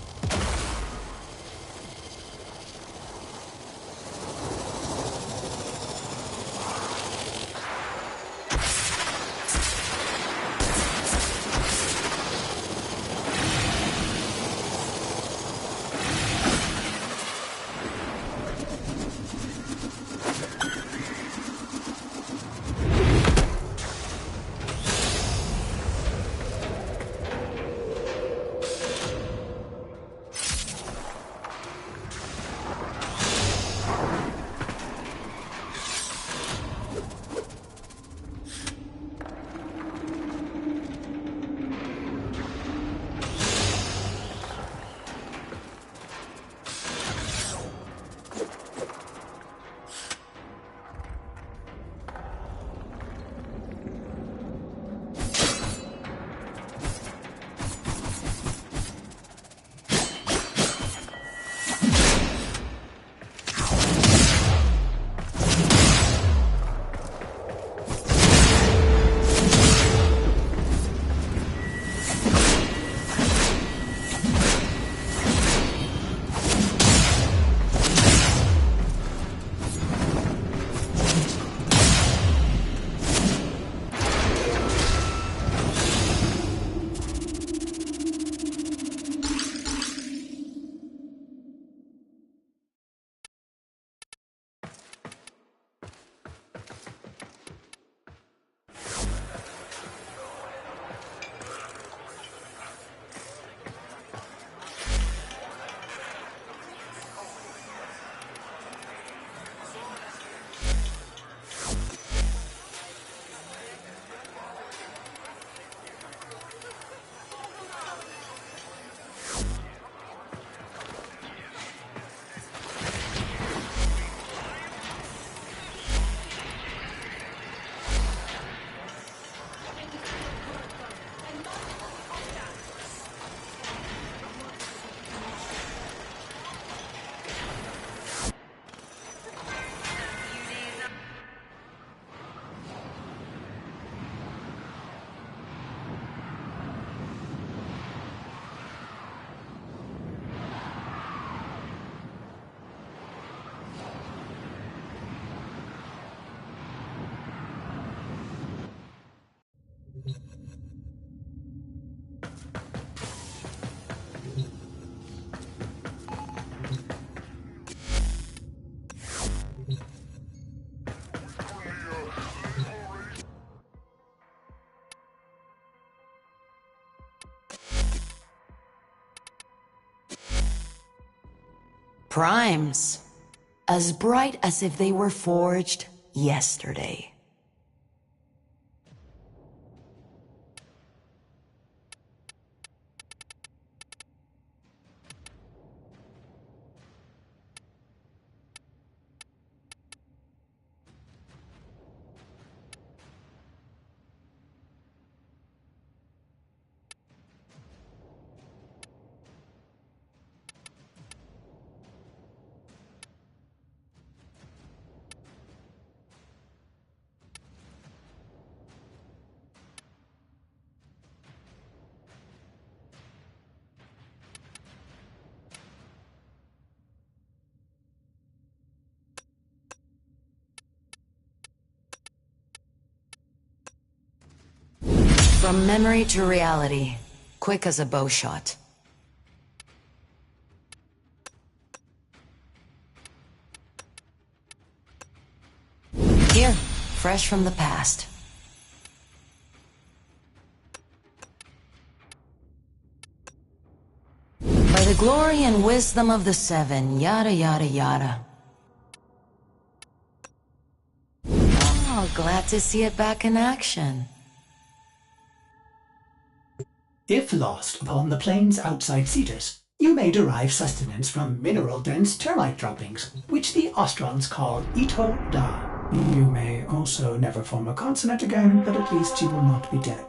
Primes. As bright as if they were forged yesterday. From memory to reality, quick as a bow shot. Here, fresh from the past. By the glory and wisdom of the Seven, yada yada yada. Oh, glad to see it back in action. If lost upon the plains outside Cetus, you may derive sustenance from mineral-dense termite droppings, which the Ostrons call Ito-Da. You may also never form a consonant again, but at least you will not be dead.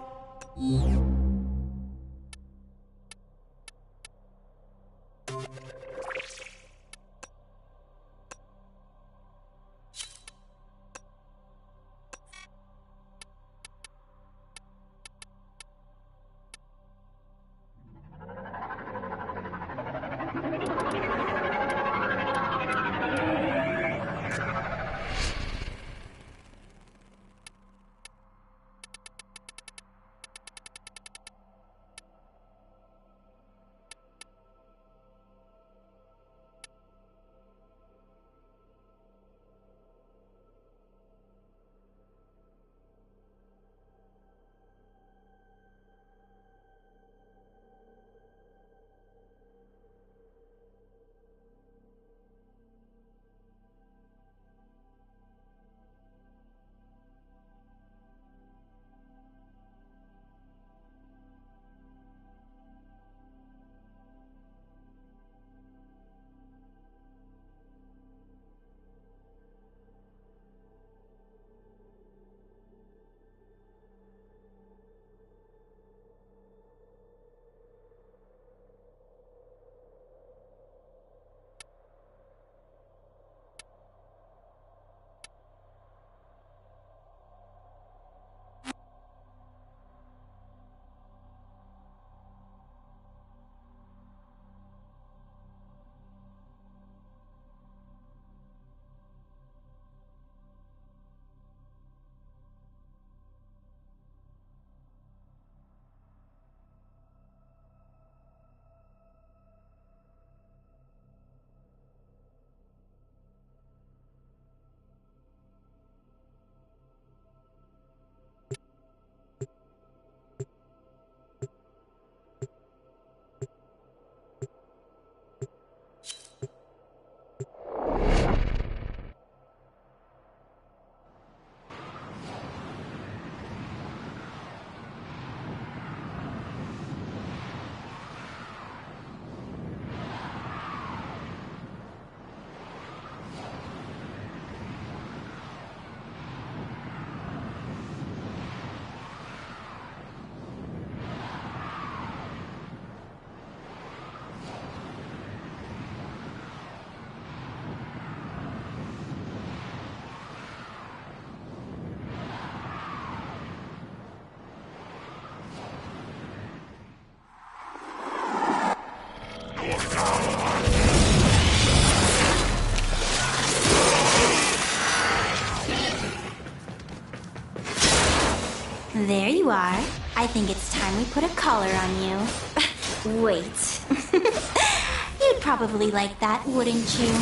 There you are. I think it's time we put a collar on you. Wait. You'd probably like that, wouldn't you?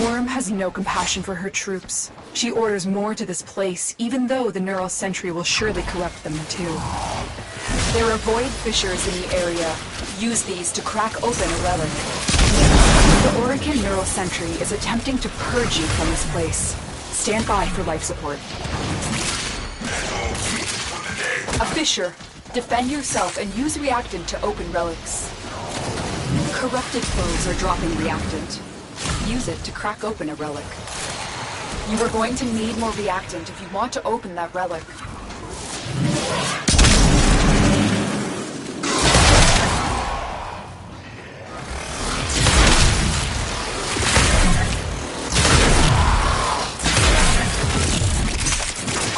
Worm has no compassion for her troops. She orders more to this place, even though the neural sentry will surely corrupt them too. There are void fissures in the area. Use these to crack open a relic. The Orican neural sentry is attempting to purge you from this place. Stand by for life support. A fissure. Defend yourself and use reactant to open relics. Corrupted foes are dropping reactant. Use it to crack open a relic. You are going to need more reactant if you want to open that relic.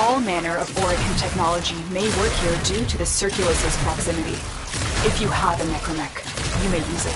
All manner of Orican technology may work here due to the Circulus's proximity. If you have a necromech, you may use it.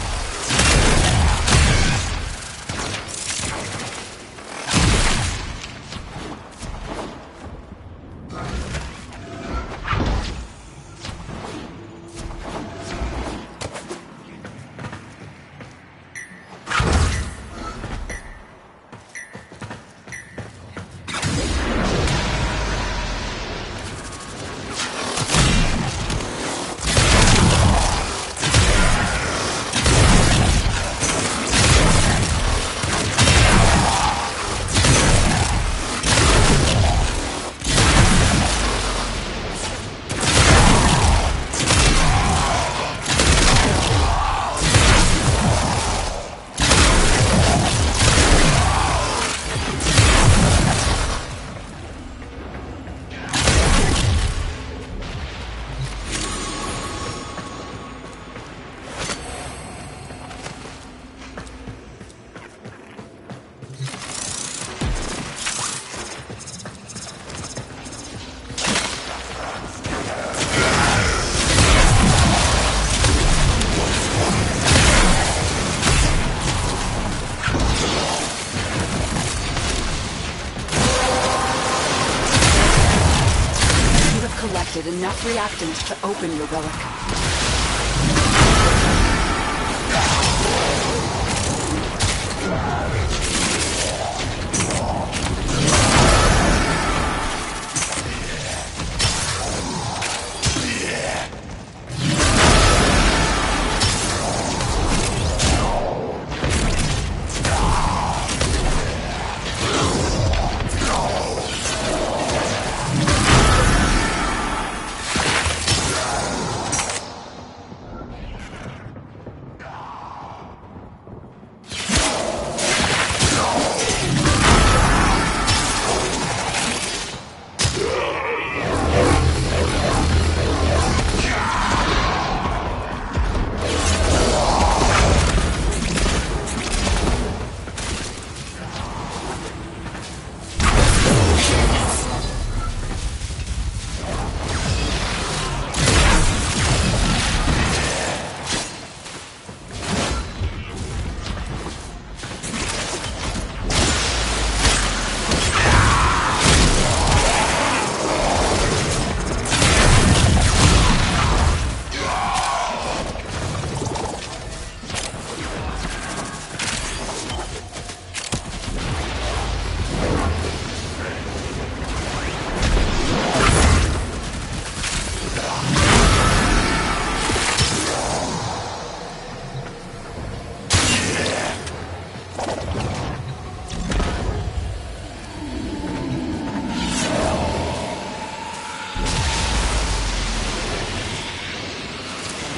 collected enough reactant to open your relic.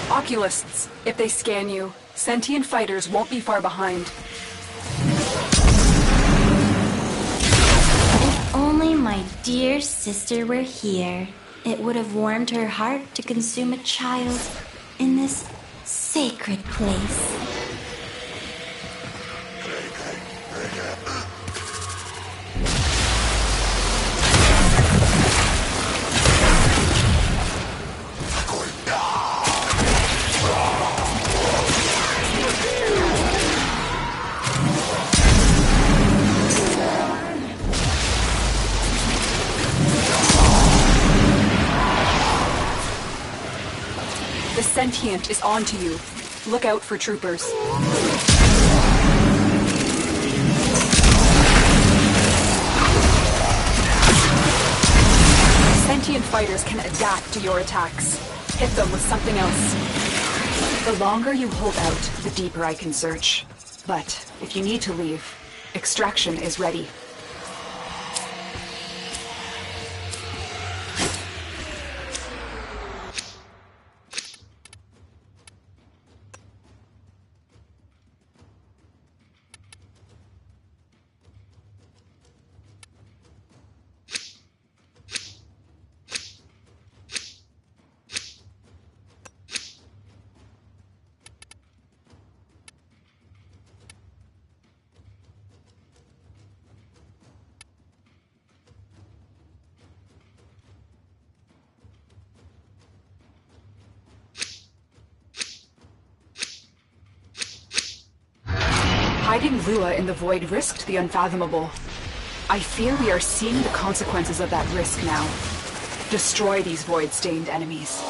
Oculists, if they scan you, sentient fighters won't be far behind. If only my dear sister were here, it would have warmed her heart to consume a child in this sacred place. The sentient is onto you. Look out for troopers. Sentient fighters can adapt to your attacks. Hit them with something else. The longer you hold out, the deeper I can search. But if you need to leave, extraction is ready. Hiding Lua in the void risked the unfathomable. I fear we are seeing the consequences of that risk now. Destroy these void-stained enemies.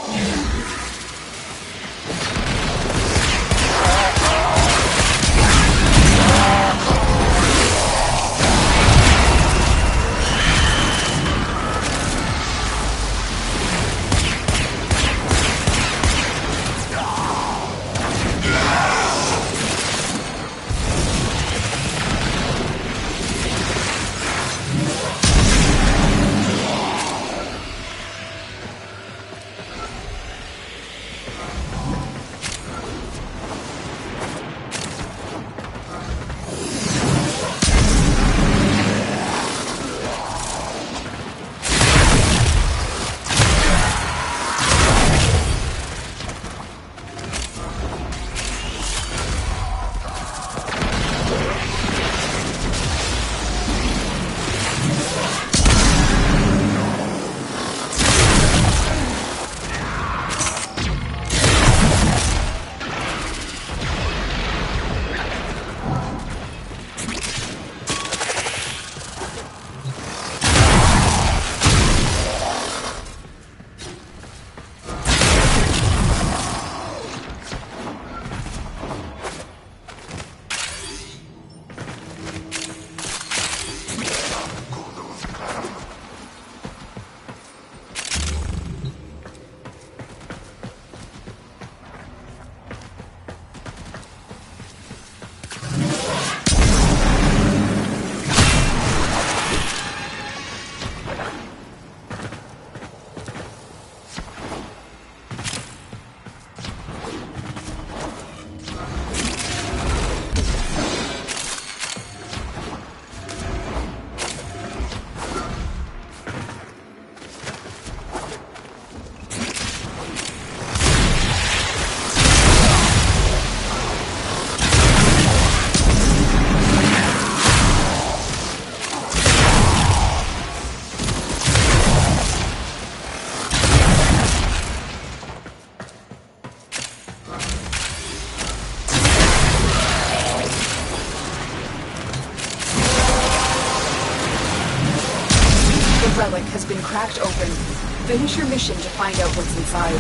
open. Finish your mission to find out what's inside.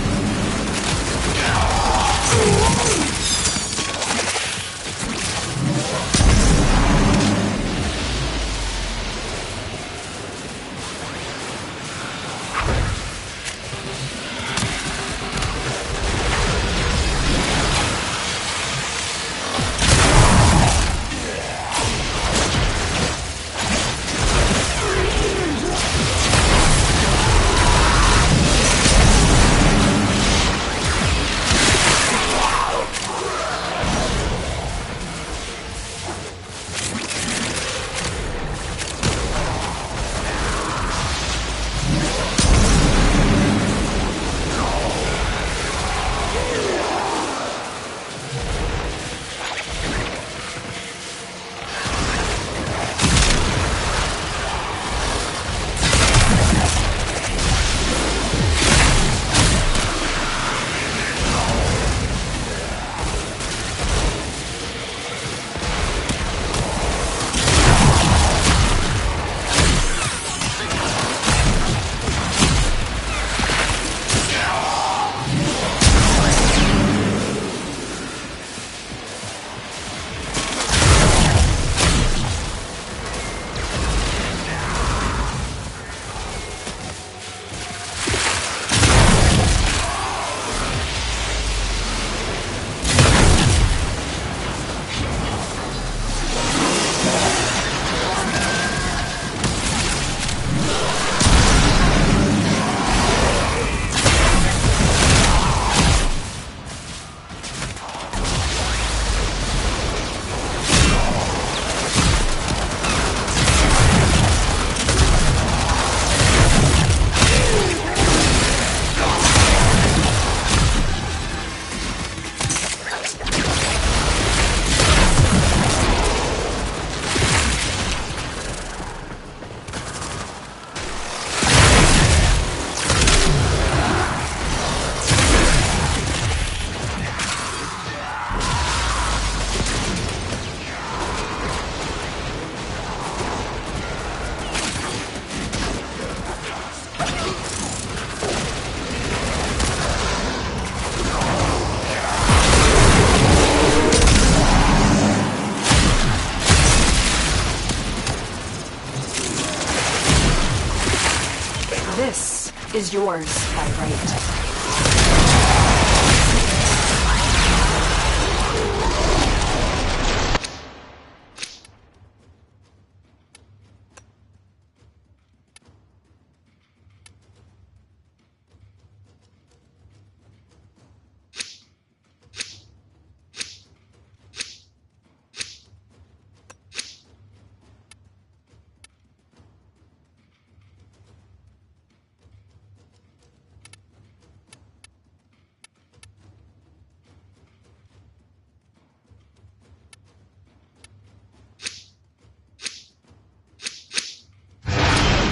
This is yours by right.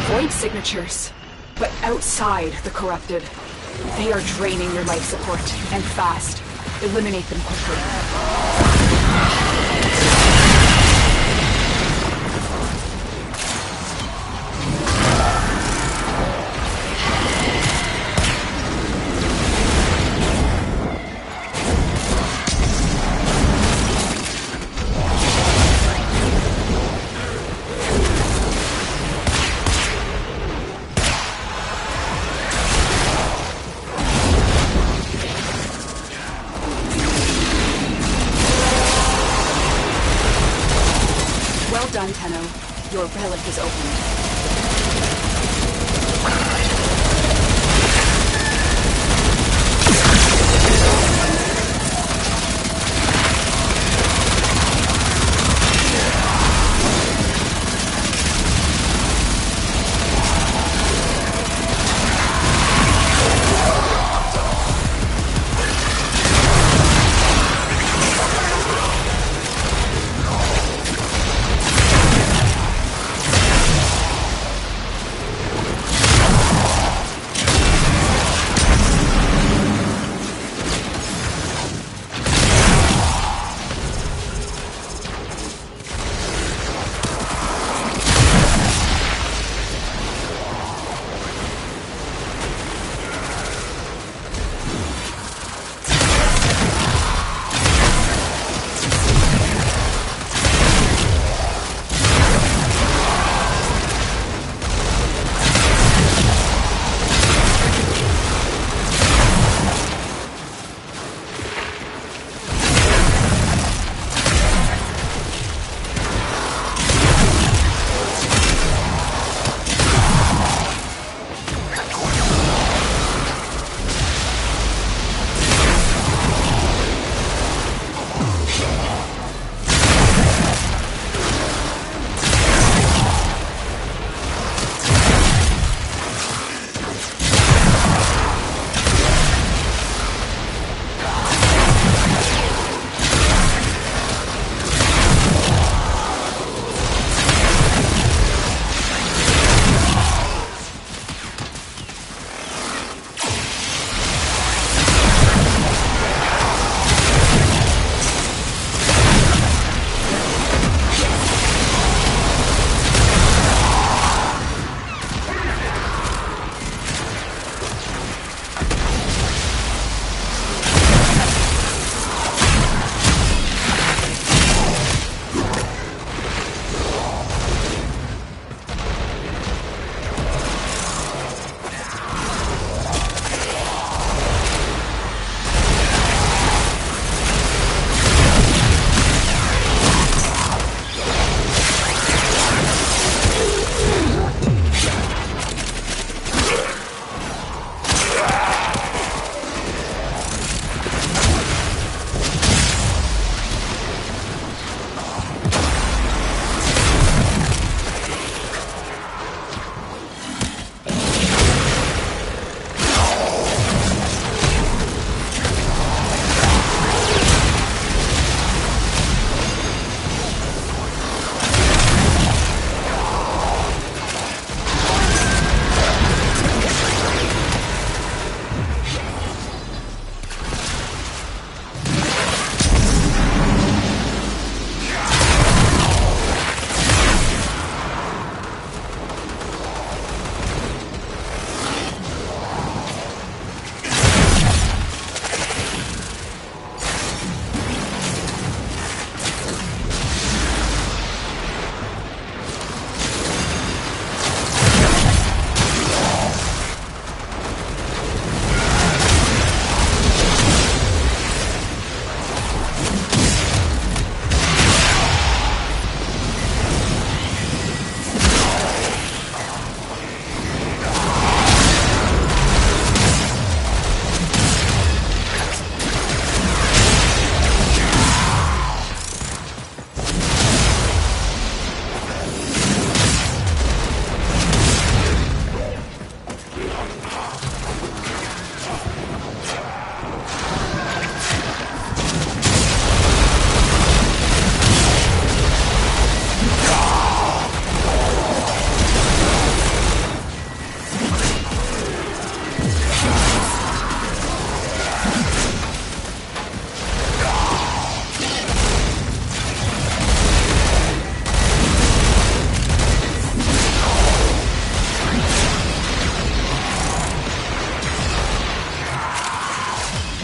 Void signatures, but outside the corrupted. They are draining your life support, and fast. Eliminate them quickly. Well done, Tenno. Your relic is opened.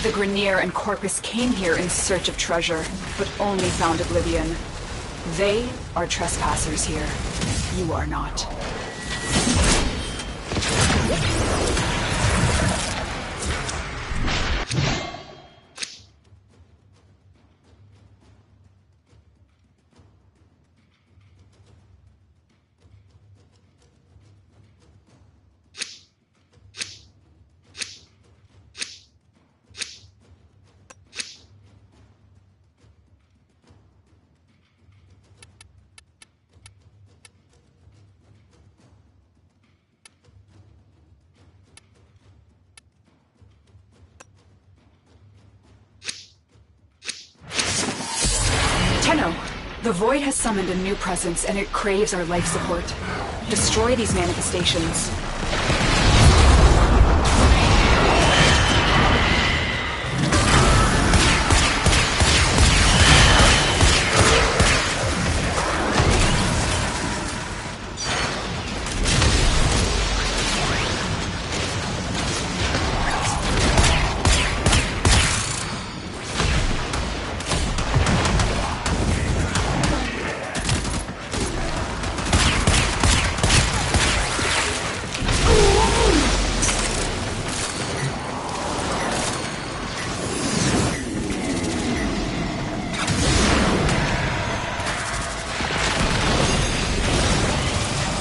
The Grenier and Corpus came here in search of treasure, but only found oblivion. They are trespassers here. You are not. Tenno, the Void has summoned a new presence and it craves our life support. Destroy these manifestations.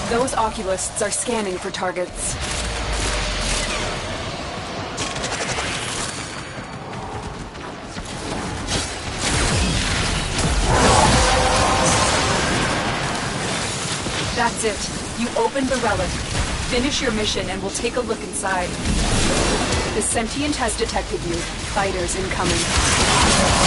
Those oculists are scanning for targets. That's it. You opened the relic. Finish your mission and we'll take a look inside. The sentient has detected you. Fighters incoming.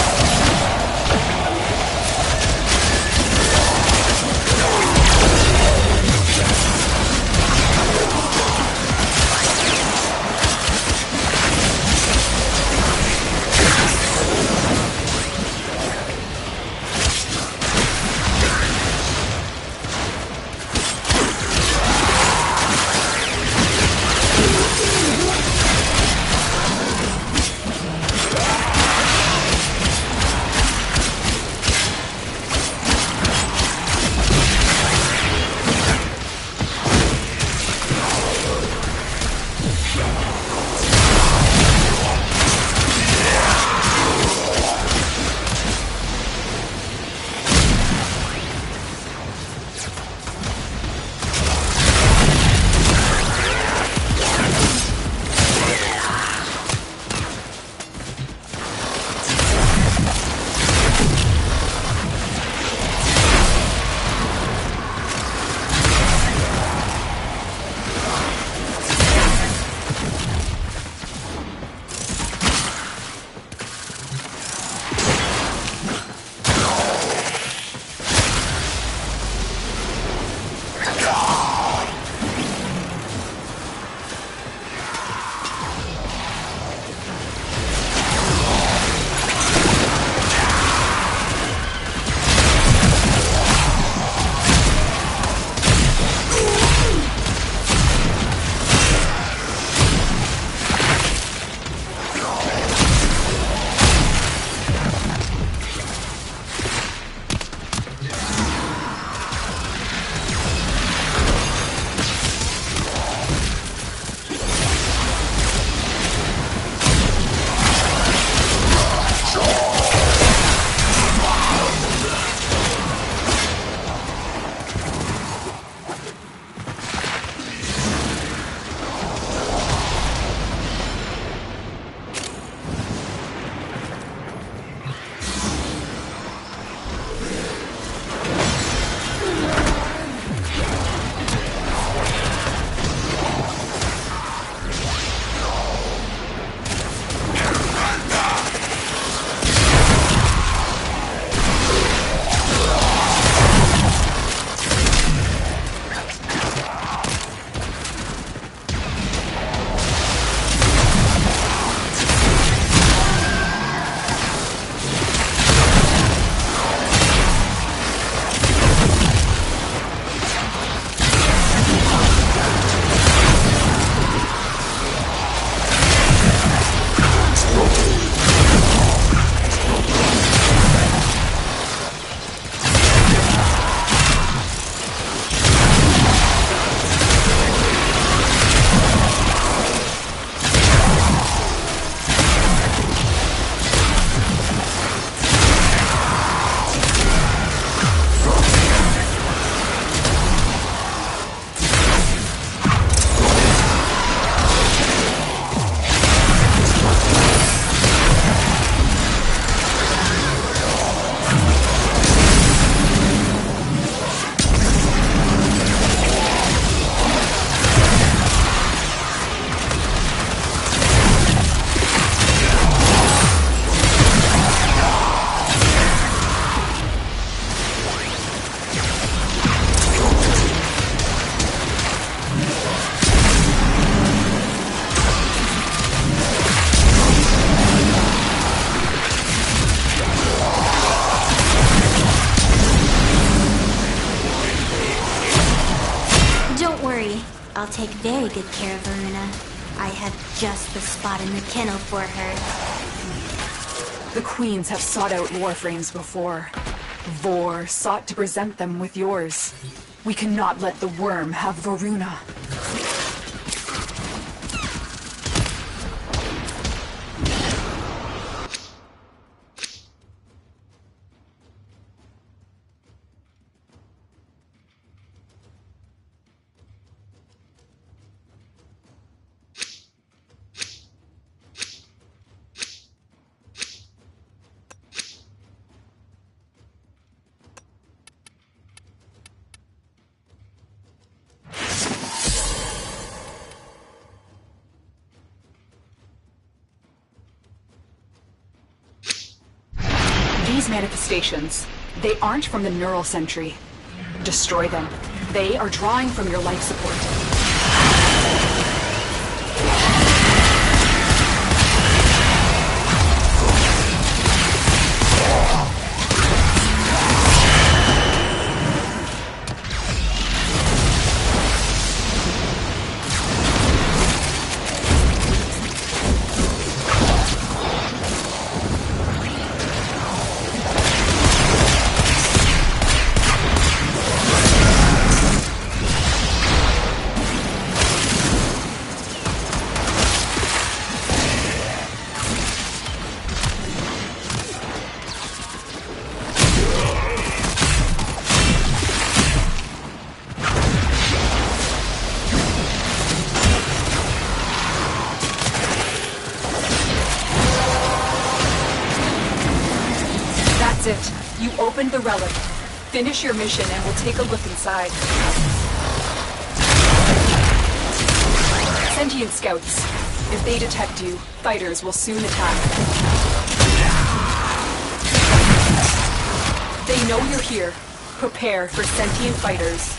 take very good care of Varuna. I have just the spot in the kennel for her. The queens have sought out Warframes before. Vor sought to present them with yours. We cannot let the worm have Varuna. These manifestations, they aren't from the neural sentry. Destroy them. They are drawing from your life support. That's it. You opened the relic. Finish your mission and we'll take a look inside. Sentient scouts. If they detect you, fighters will soon attack. They know you're here. Prepare for sentient fighters.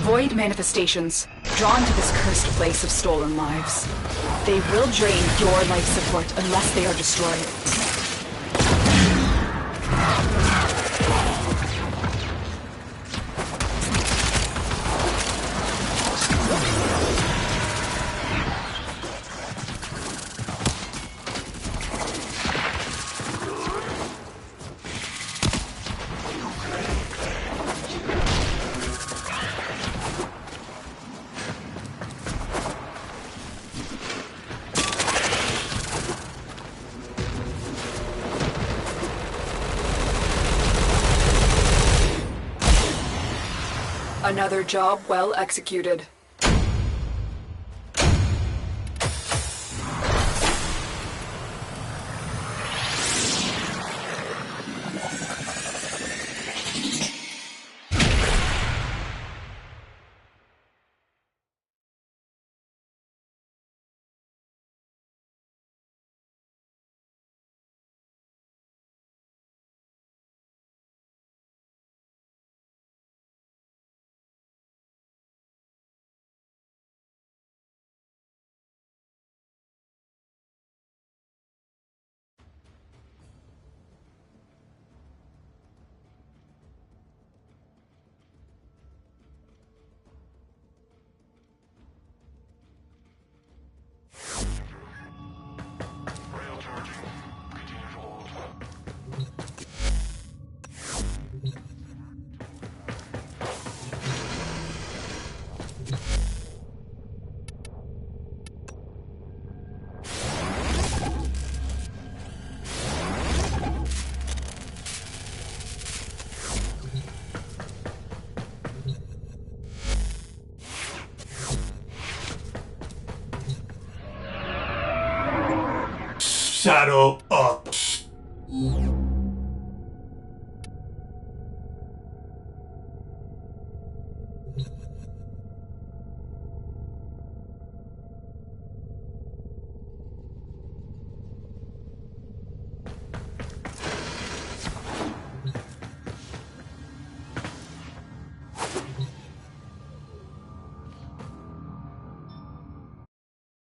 Void manifestations, drawn to this cursed place of stolen lives. They will drain your life support unless they are destroyed. Another job well executed. Shadow up.